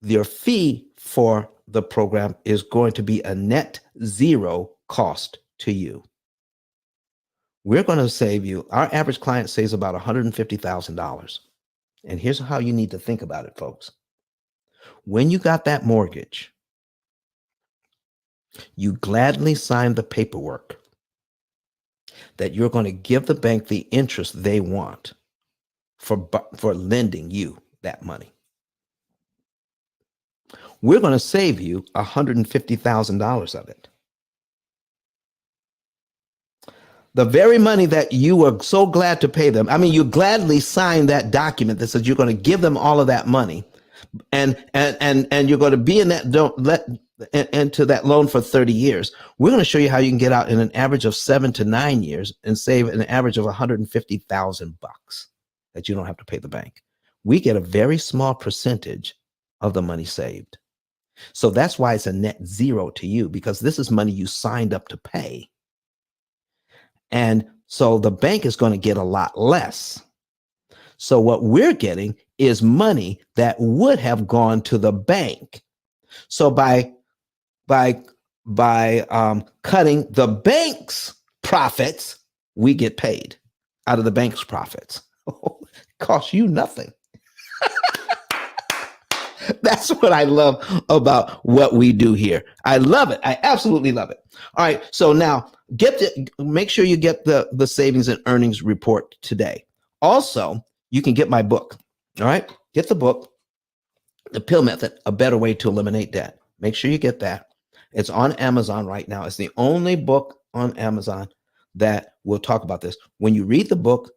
your fee for the program is going to be a net zero cost to you. We're going to save you. Our average client saves about $150,000. And here's how you need to think about it, folks. When you got that mortgage, you gladly signed the paperwork that you're going to give the bank the interest they want. for lending you that money. We're going to save you $150,000 of it. The very money that you were so glad to pay them. I mean, you gladly signed that document that says you're going to give them all of that money, and you're going to be in that into that loan for 30 years. We're going to show you how you can get out in an average of 7 to 9 years and save an average of $150,000 that you don't have to pay the bank. We get a very small percentage of the money saved. So that's why it's a net zero to you, because this is money you signed up to pay. And so the bank is going to get a lot less. So what we're getting is money that would have gone to the bank. So by cutting the bank's profits, we get paid out of the bank's profits. It costs you nothing. That's what I love about what we do here. I love it. I absolutely love it. All right. So now make sure you get the savings and earnings report today. Also, you can get my book. All right. Get the book, The P.I.L.L Method, A Better Way to Eliminate Debt. Make sure you get that. It's on Amazon right now. It's the only book on Amazon that will talk about this. When you read the book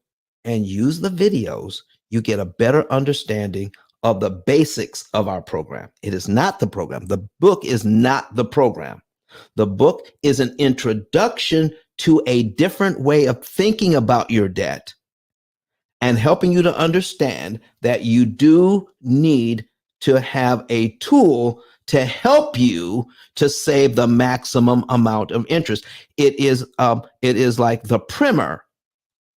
and use the videos, you get a better understanding of the basics of our program. It is not the program. The book is not the program. The book is an introduction to a different way of thinking about your debt and helping you to understand that you do need to have a tool to help you to save the maximum amount of interest. It is like the primer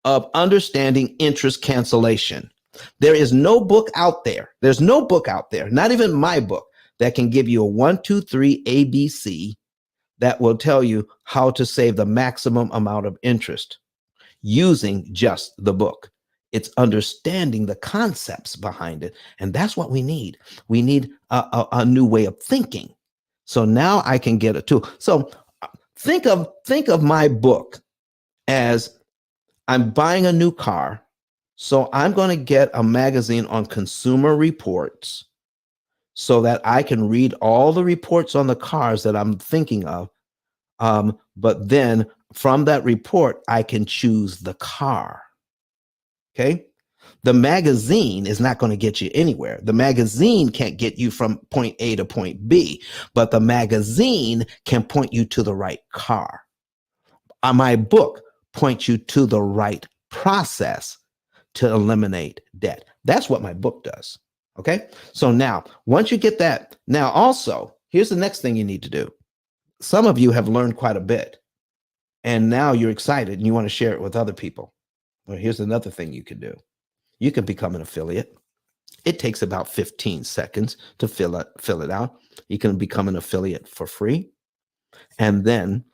of understanding interest cancellation. There is no book out there. There's no book out there, not even my book, that can give you a 1, 2, 3 ABC that will tell you how to save the maximum amount of interest using just the book. It's understanding the concepts behind it. And that's what we need. We need a new way of thinking. So now I can get a tool. So think of my book as I'm buying a new car. So I'm going to get a magazine on consumer reports so that I can read all the reports on the cars that I'm thinking of. But then from that report, I can choose the car. Okay. The magazine is not going to get you anywhere. The magazine can't get you from point A to point B, but the magazine can point you to the right car. My book points you to the right process to eliminate debt. That's what my book does. Okay. So now, once you get that, now also, here's the next thing you need to do. Some of you have learned quite a bit, and now you're excited and you want to share it with other people. Well, here's another thing you can do. You can become an affiliate. It takes about 15 seconds to fill it out. You can become an affiliate for free. And then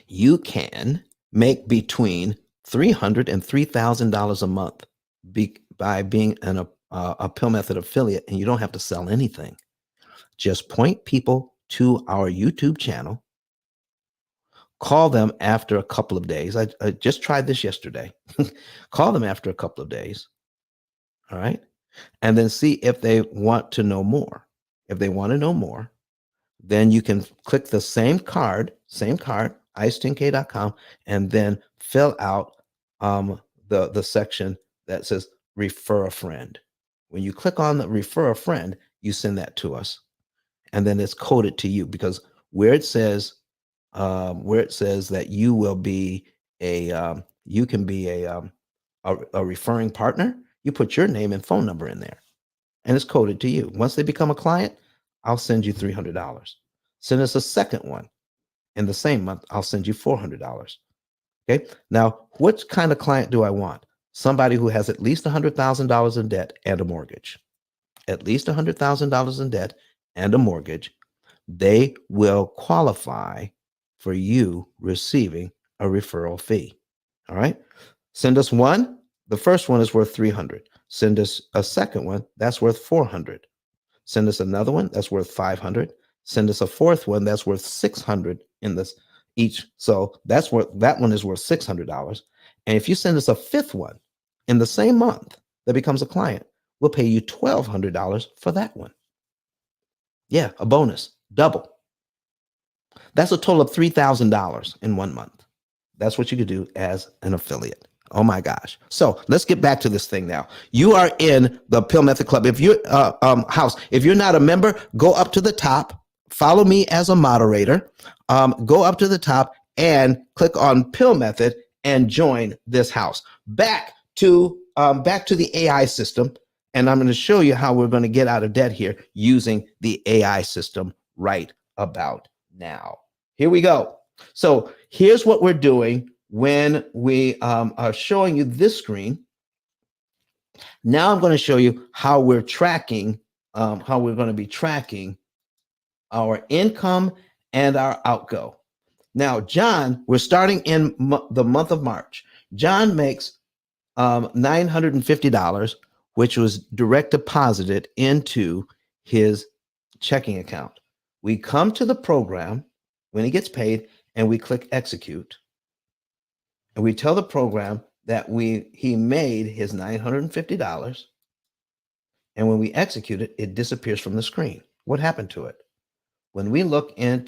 you can make between $300 and $3,000 a month by being a P.I.L.L Method affiliate, and you don't have to sell anything. Just point people to our YouTube channel. Call them after a couple of days. I just tried this yesterday. Call them after a couple of days. All right. And then see if they want to know more. If they want to know more, then you can click the same card, ice10k.com, and then fill out the section that says refer a friend. When you click on the refer a friend, you send that to us. And then it's coded to you, because where it says that you will be you can be a referring partner, you put your name and phone number in there, and it's coded to you. Once they become a client, I'll send you $300. Send us a second one in the same month, I'll send you $400. Okay. Now, what kind of client do I want? Somebody who has at least $100,000 in debt and a mortgage. At least $100,000 in debt and a mortgage. They will qualify for you receiving a referral fee. All right. Send us one. The first one is worth $300. Send us a second one. That's worth $400. Send us another one. That's worth $500. Send us a fourth one. That's worth $600 in this each. So that one is worth $600. And if you send us a fifth one, in the same month that becomes a client, we'll pay you $1,200 for that one. Yeah, a bonus, double. That's a total of $3,000 in 1 month. That's what you could do as an affiliate. Oh my gosh. So let's get back to this thing now. You are in the Pill Method Club. If you're house, if you're not a member, go up to the top, follow me as a moderator, go up to the top and click on Pill Method and join this house. Back to the AI system. And I'm going to show you how we're going to get out of debt here using the AI system right about now. Here we go. So here's what we're doing when we are showing you this screen. Now I'm going to show you how we're tracking, how we're going to be tracking our income and our outgo. Now, John, we're starting in the month of March. John makes $950, which was direct deposited into his checking account. We come to the program when he gets paid and we click execute. And we tell the program that he made his $950. And when we execute it, it disappears from the screen. What happened to it? When we look at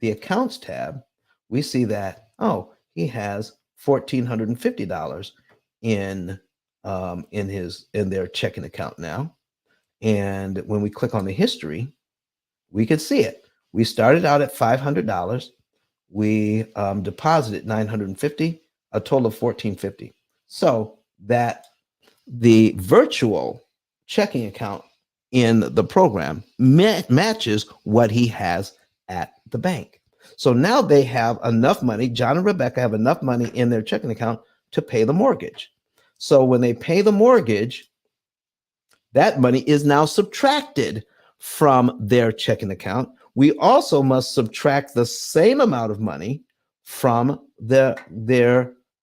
the accounts tab, we see that, oh, he has $1,450 in their checking account now. And when we click on the history, we can see it. We started out at $500. We deposited $950, a total of $1,450. So that the virtual checking account in the program matches what he has at the bank. So now they have enough money. John and Rebecca have enough money in their checking account to pay the mortgage. So when they pay the mortgage, that money is now subtracted from their checking account. We also must subtract the same amount of money from their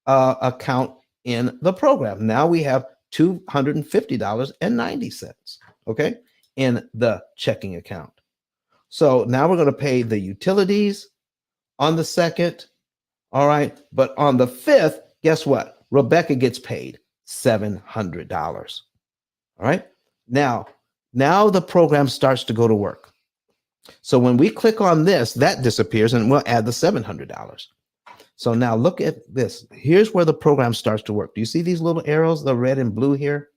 account in the program. Now we have $250.90, okay, in the checking account. So now we're going to pay the utilities on the 2nd, all right, but on the 5th, guess what? Rebecca gets paid $700, all right? Now the program starts to go to work. So when we click on this, that disappears and we'll add the $700. So now look at this. Here's where the program starts to work. Do you see these little arrows, the red and blue here?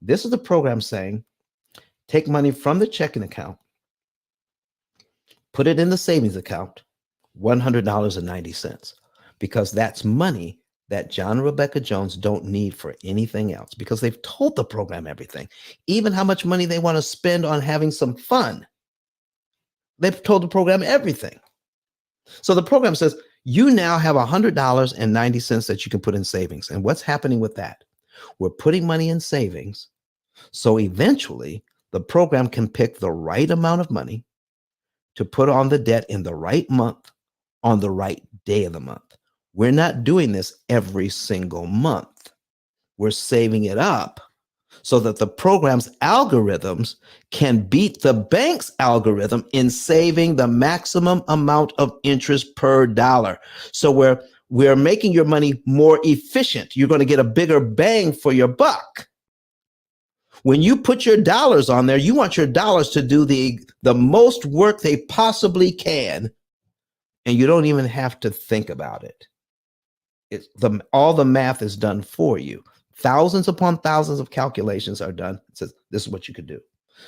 This is the program saying, take money from the checking account, put it in the savings account, $100.90, because that's money that John and Rebecca Jones don't need for anything else, because they've told the program everything, even how much money they want to spend on having some fun. They've told the program everything. So the program says, you now have $100.90 that you can put in savings. And what's happening with that? We're putting money in savings. So eventually the program can pick the right amount of money to put on the debt in the right month, on the right day of the month. We're not doing this every single month. We're saving it up so that the program's algorithms can beat the bank's algorithm in saving the maximum amount of interest per dollar. So we're making your money more efficient. You're going to get a bigger bang for your buck. When you put your dollars on there, you want your dollars to do the most work they possibly can, and you don't even have to think about it. All the math is done for you. Thousands upon thousands of calculations are done. It says, this is what you could do.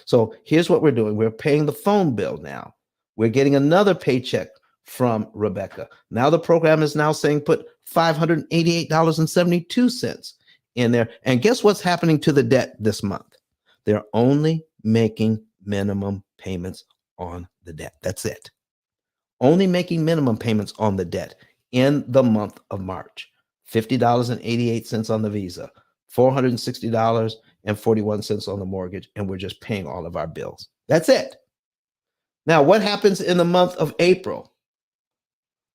So here's what we're doing. We're paying the phone bill now. We're getting another paycheck from Rebecca. Now the program is now saying put $588.72 in there. And guess what's happening to the debt this month? They're only making minimum payments on the debt. That's it. Only making minimum payments on the debt in the month of March. $50.88 on the Visa, $460.41 on the mortgage, and we're just paying all of our bills. That's it. Now, what happens in the month of April?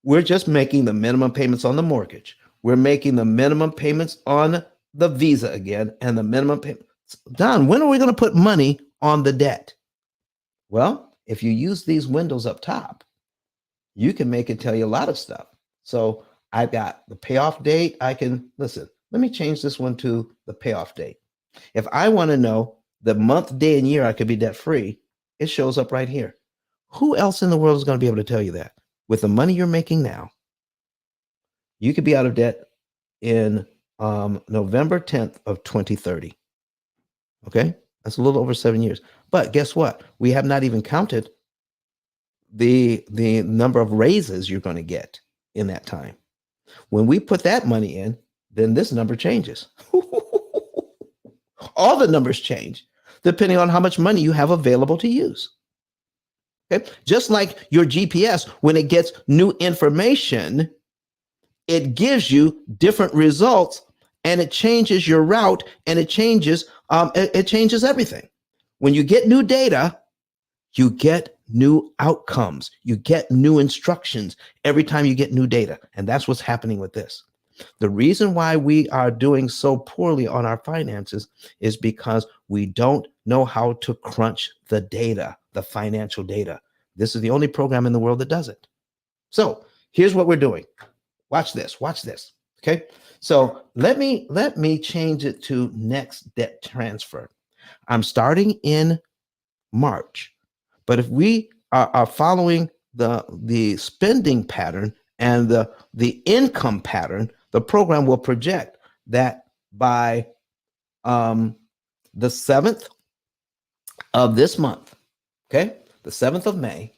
We're just making the minimum payments on the mortgage. We're making the minimum payments on the Visa again, and the minimum payments. Don, when are we going to put money on the debt? Well, if you use these windows up top, you can make it tell you a lot of stuff. So I've got the payoff date. I can, listen, Let me change this one to the payoff date. If I want to know the month, day, and year I could be debt free, it shows up right here. Who else in the world is going to be able to tell you that? With the money you're making now, you could be out of debt in November 10th of 2030. Okay, that's a little over 7 years. But guess what? We have not even counted the number of raises you're going to get in that time. When we put that money in, then this number changes. All the numbers change depending on how much money you have available to use. Okay? Just like your GPS, when it gets new information, it gives you different results, and it changes your route, and it changes everything. When you get new data, you get new outcomes. You get new instructions every time you get new data. And that's what's happening with this. The reason why we are doing so poorly on our finances is because we don't know how to crunch the data, the financial data. This is the only program in the world that does it. So here's what we're doing. Watch this. Watch this. Okay. So let me change it to next debt transfer. I'm starting in March. But if we are following the spending pattern and the income pattern, the program will project that by the 7th of this month, okay, the 7th of May,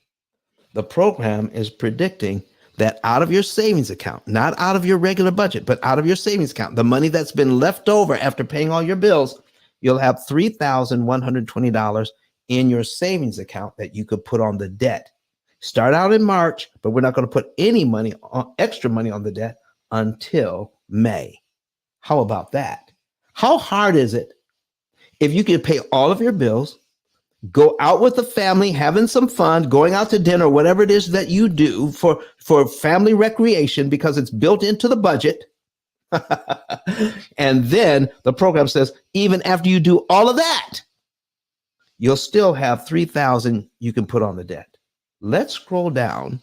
the program is predicting that out of your savings account, not out of your regular budget, but out of your savings account, the money that's been left over after paying all your bills, you'll have $3,120 in your savings account that you could put on the debt. Start out in March, but we're not going to put any money on, extra money on the debt until May. How about that? How hard is it if you could pay all of your bills, go out with the family, having some fun, going out to dinner, whatever it is that you do for family recreation because it's built into the budget. And then the program says, even after you do all of that, you'll still have $3,000 you can put on the debt. Let's scroll down.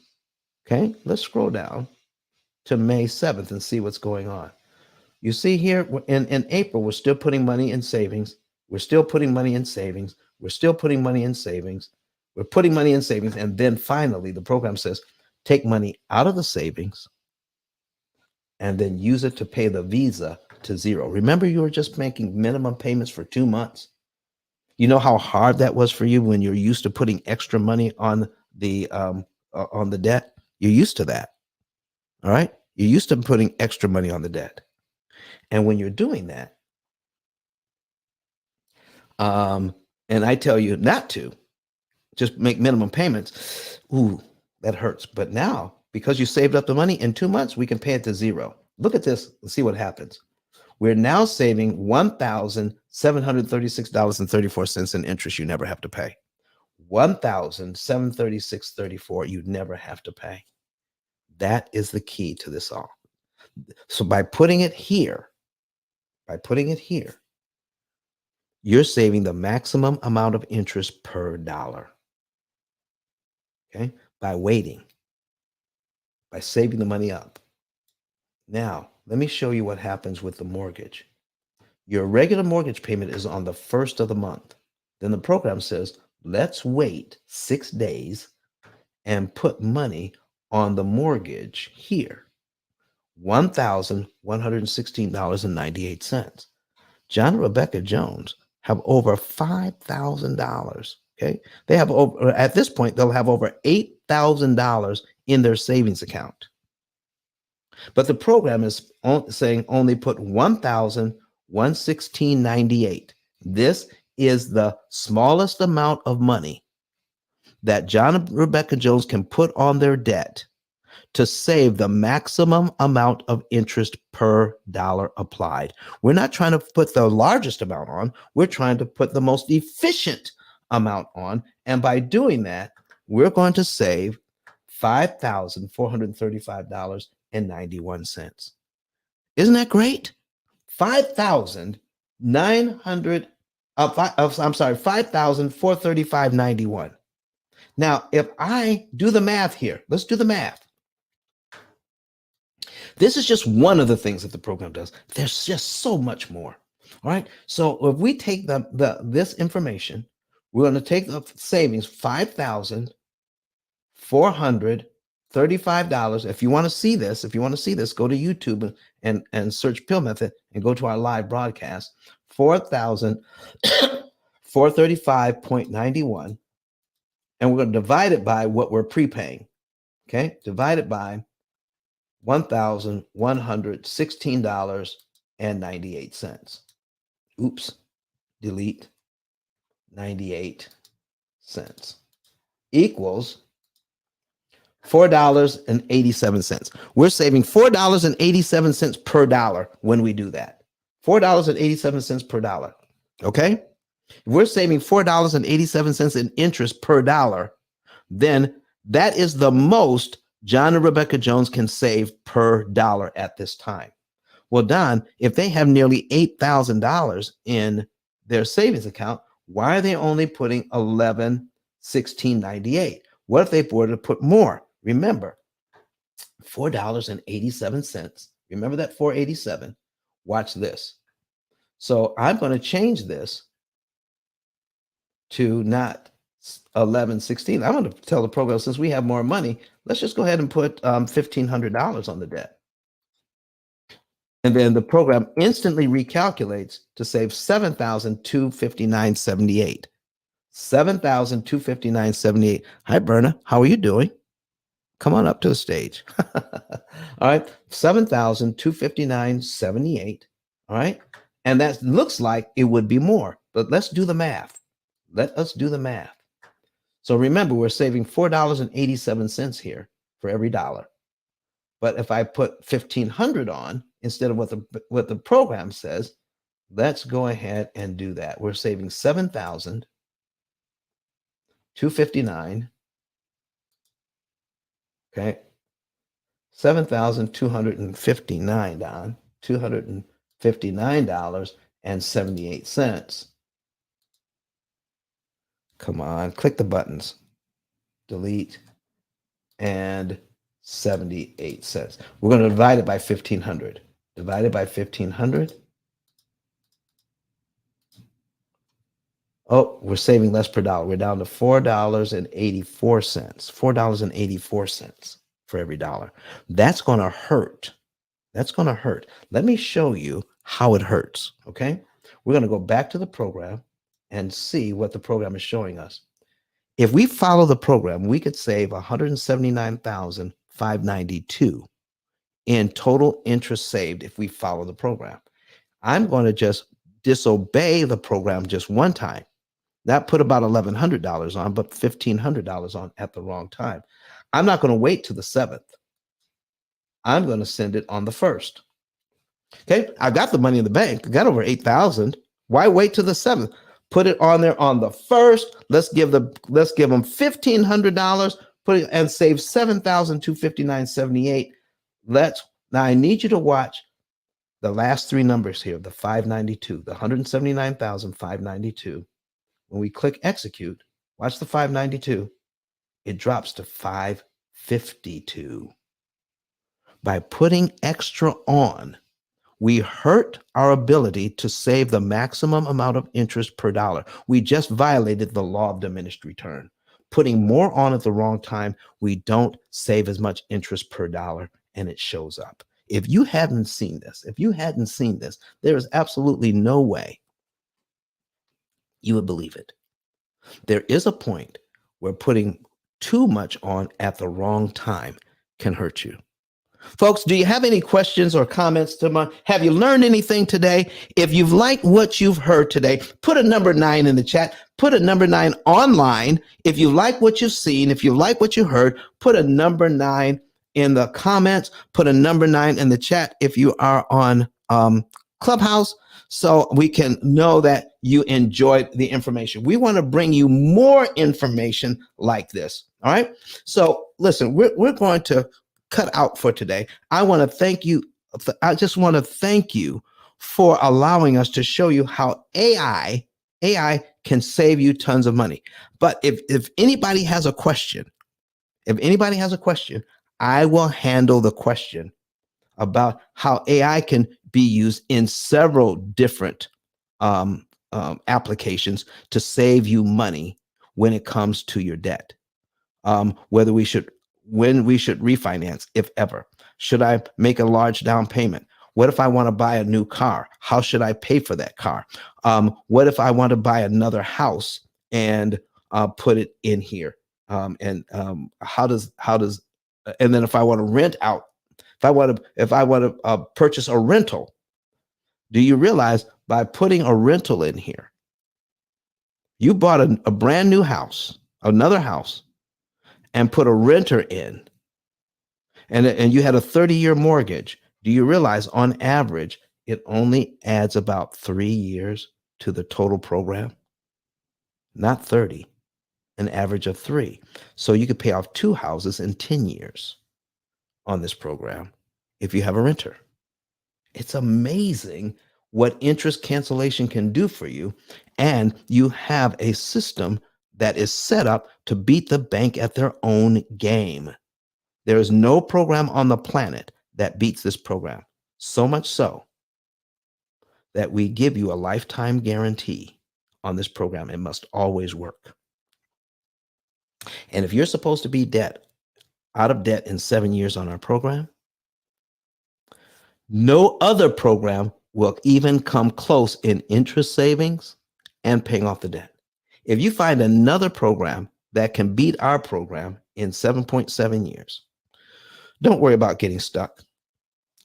Okay, let's scroll down to May 7th and see what's going on. You see here in April, we're still putting money in savings. We're still putting money in savings. We're still putting money in savings. We're putting money in savings. And then finally, the program says, take money out of the savings and then use it to pay the Visa to zero. Remember, you were just making minimum payments for 2 months. You know how hard that was for you when you're used to putting extra money on the debt? You're used to that. All right. You're used to putting extra money on the debt. And when you're doing that, and I tell you not to, just make minimum payments, ooh, that hurts. But now, because you saved up the money, in 2 months, we can pay it to zero. Look at this and see what happens. We're now saving $1,736.34 in interest you never have to pay. $1,736.34 you never have to pay. That is the key to this all. So by putting it here, you're saving the maximum amount of interest per dollar. Okay? By waiting, by saving the money up. Now, let me show you what happens with the mortgage. Your regular mortgage payment is on the 1st of the month. Then the program says, let's wait 6 days and put money on the mortgage here. $1,116.98. John and Rebecca Jones have over $5,000. Okay. They have over, at this point, they'll have over $8,000 in their savings account. But the program is saying only put $1,116.98. This is the smallest amount of money that John and Rebecca Jones can put on their debt to save the maximum amount of interest per dollar applied. We're not trying to put the largest amount on. We're trying to put the most efficient amount on. And by doing that, we're going to save $5,435.91. Isn't that great? $5,435.91. Now, if I do the math here, let's do the math. This is just one of the things that the program does. There's just so much more. All right. So if we take this information, we're going to take the savings, $5,435. If you want to see this, go to YouTube and search Pill Method and go to our live broadcast. 4,435.91. And we're going to divide it by what we're prepaying. Okay. Divide it by $1,116.98. Oops. Delete 98 cents equals $4.87. We're saving $4.87 per dollar when we do that. $4.87 per dollar. Okay? If we're saving $4.87 in interest per dollar, then that is the most John and Rebecca Jones can save per dollar at this time. Well, Don, if they have nearly $8,000 in their savings account, why are they only putting $11,1698? What if they were to put more? Remember, $4.87. Remember that 487. Watch this. So I'm going to change this to not 1116. I'm going to tell the program, since we have more money, let's just go ahead and put $1,500 on the debt. And then the program instantly recalculates to save $7,259.78. $7,259.78. Hi, Berna. How are you doing? Come on up to the stage. All right. $7,259.78. All right. And that looks like it would be more, but let's do the math. Let us do the math. So remember, we're saving $4.87 here for every dollar. But if I put 1,500 on instead of what the program says, let's go ahead and do that. We're saving $7,259. Okay. $7,259, Don. $259.78. Come on, click the buttons. Delete and 78 cents. We're going to divide it by 1,500. Divided by 1,500. Oh, we're saving less per dollar. We're down to $4.84. $4.84 for every dollar. That's going to hurt. That's going to hurt. Let me show you how it hurts. Okay. We're going to go back to the program and see what the program is showing us. If we follow the program, we could save $179,592 in total interest saved if we follow the program. I'm going to just disobey the program just one time. That put about $1,100 on, but $1,500 on at the wrong time. I'm not going to wait till the 7th. I'm going to send it on the 1st. Okay, I've got the money in the bank. I got over 8,000. Why wait till the 7th? Put it on there on the 1st. Let's give them $1,500. Put it and save $7,259.78. Now I need you to watch the last three numbers here, the 592, the $179,592. When we click execute, watch the 592, it drops to 552. By putting extra on, we hurt our ability to save the maximum amount of interest per dollar. We just violated the law of diminished return. Putting more on at the wrong time, we don't save as much interest per dollar, and it shows up. If you hadn't seen this, there is absolutely no way you would believe it. There is a point where putting too much on at the wrong time can hurt you. Folks, do you have any questions or comments? Have you learned anything today? If you've liked what you've heard today, put a number 9 in the chat. Put a number 9 online. If you like what you've seen, if you like what you heard, put a number 9 in the comments. Put a number 9 in the chat if you are on Clubhouse, so we can know that you enjoyed the information. We want to bring you more information like this. All right. So listen, we're going to cut out for today. I want to thank you. I just want to thank you for allowing us to show you how AI can save you tons of money. But if anybody has a question, I will handle the question about how AI can be used in several different applications to save you money when it comes to your debt. When we should refinance, if ever. Should I make a large down payment? What if I want to buy a new car? How should I pay for that car? What if I want to buy another house and put it in here? How does and then if I want to rent out, if I want to purchase a rental, do you realize by putting a rental in here, you bought a brand new house, another house, and put a renter in, and you had a 30-year mortgage. Do you realize on average, it only adds about 3 years to the total program? Not 30, an average of 3. So you could pay off 2 houses in 10 years on this program if you have a renter. It's amazing what interest cancellation can do for you. And you have a system that is set up to beat the bank at their own game. There is no program on the planet that beats this program. So much so that we give you a lifetime guarantee on this program. It must always work. And if you're supposed to be out of debt in 7 years on our program, no other program will even come close in interest savings and paying off the debt. If you find another program that can beat our program in 7.7 years, don't worry about getting stuck.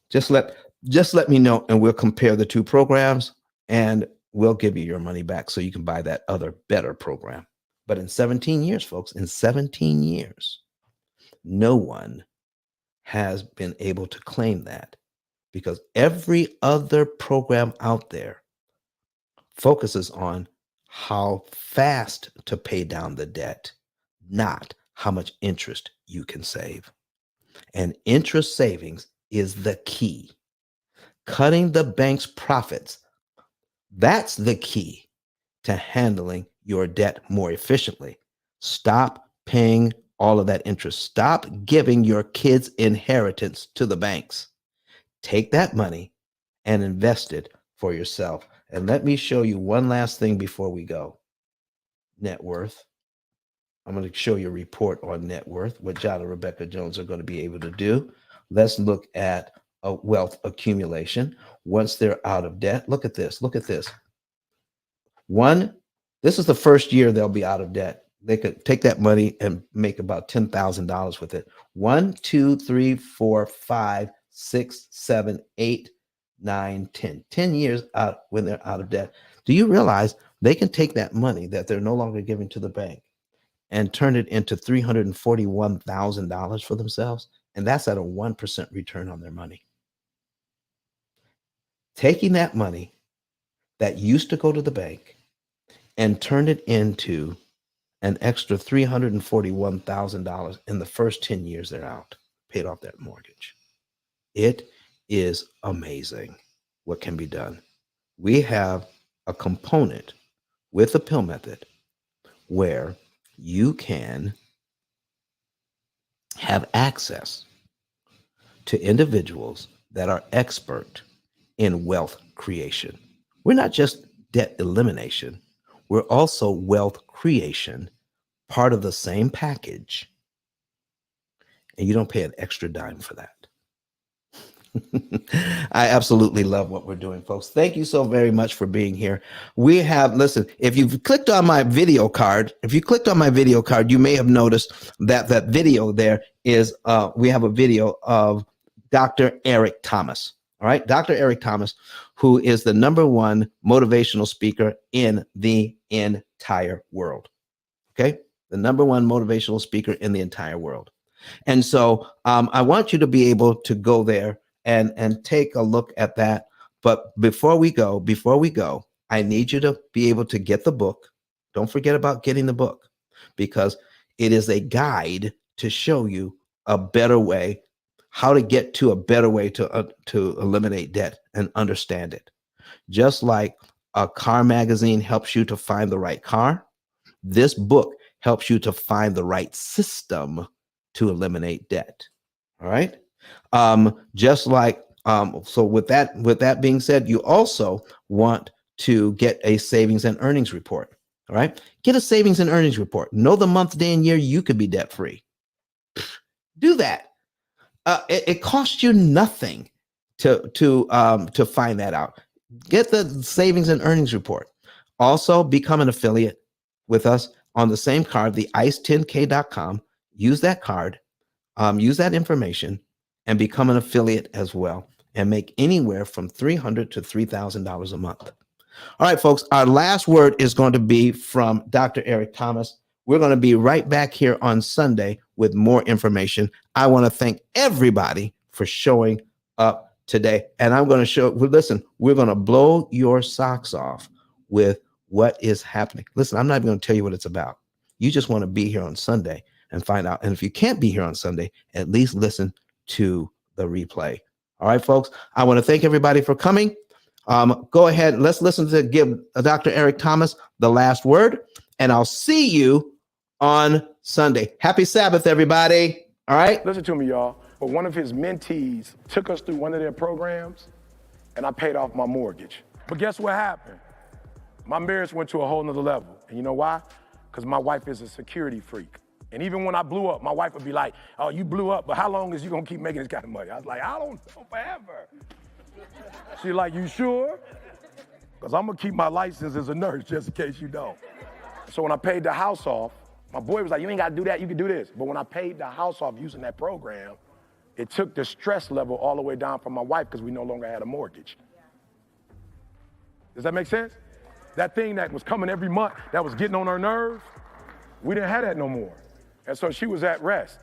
Just let me know, and we'll compare the 2 programs, and we'll give you your money back so you can buy that other better program. But in 17 years, folks, in 17 years, no one has been able to claim that, because every other program out there focuses on how fast to pay down the debt, not how much interest you can save. And interest savings is the key. Cutting the bank's profits, that's the key to handling your debt more efficiently. Stop paying all of that interest. Stop giving your kids' inheritance to the banks. Take that money and invest it for yourself. And let me show you one last thing before we go. Net worth. I'm going to show you a report on net worth, what John and Rebecca Jones are going to be able to do. Let's look at wealth accumulation once they're out of debt. Look at this. Look at this. This is the first year they'll be out of debt. They could take that money and make about $10,000 with it. 1, 2, 3, 4, 5, 6, 7, 8, 9, 10. 10 years out when they're out of debt. Do you realize they can take that money that they're no longer giving to the bank and turn it into $341,000 for themselves? And that's at a 1% return on their money. Taking that money that used to go to the bank and turn it into an extra $341,000 in the first 10 years they're out, paid off that mortgage. It is amazing what can be done. We have a component with the P.I.L.L method where you can have access to individuals that are expert in wealth creation. We're not just debt elimination. We're also wealth creation, part of the same package. And you don't pay an extra dime for that. I absolutely love what we're doing, folks. Thank you so very much for being here. Listen, if you've clicked on my video card, you may have noticed that video there is, we have a video of Dr. Eric Thomas. All right. Dr. Eric Thomas, who is the #1 motivational speaker in the entire world. Okay. The #1 motivational speaker in the entire world. And so I want you to be able to go there and take a look at that. But before we go, I need you to be able to get the book. Don't forget about getting the book, because it is a guide to show you a better way, how to get to a better way to eliminate debt and understand it. Just like a car magazine helps you to find the right car, this book helps you to find the right system to eliminate debt. All right. Just like, so with that being said, you also want to get a savings and earnings report. All right. Get a savings and earnings report. Know the month, day, and year you could be debt free. Do that. It costs you nothing to find that out. Get the savings and earnings report. Also, become an affiliate with us on the same card, the ice10k.com. Use that card, use that information, and become an affiliate as well, and make anywhere from $300 to $3,000 a month. All right, folks, our last word is going to be from Dr. Eric Thomas. We're going to be right back here on Sunday with more information. I want to thank everybody for showing up today. And I'm going to listen, we're going to blow your socks off with what is happening. Listen, I'm not even going to tell you what it's about. You just want to be here on Sunday and find out. And if you can't be here on Sunday, at least listen to the replay. All right, folks, I want to thank everybody for coming. Go ahead. Let's listen to give Dr. Eric Thomas the last word, and I'll see you on Sunday. Happy Sabbath, everybody. All right. Listen to me, y'all. But one of his mentees took us through one of their programs, and I paid off my mortgage. But guess what happened? My marriage went to a whole nother level. And you know why? Because my wife is a security freak. And even when I blew up, my wife would be like, oh, you blew up, but how long is you gonna keep making this kind of money? I was like, I don't know, forever. She's like, you sure? Because I'm gonna keep my license as a nurse just in case you don't. So when I paid the house off, my boy was like, you ain't gotta do that, you can do this. But when I paid the house off using that program, it took the stress level all the way down from my wife because we no longer had a mortgage. Does that make sense? That thing that was coming every month, that was getting on her nerves, we didn't have that no more. And so she was at rest.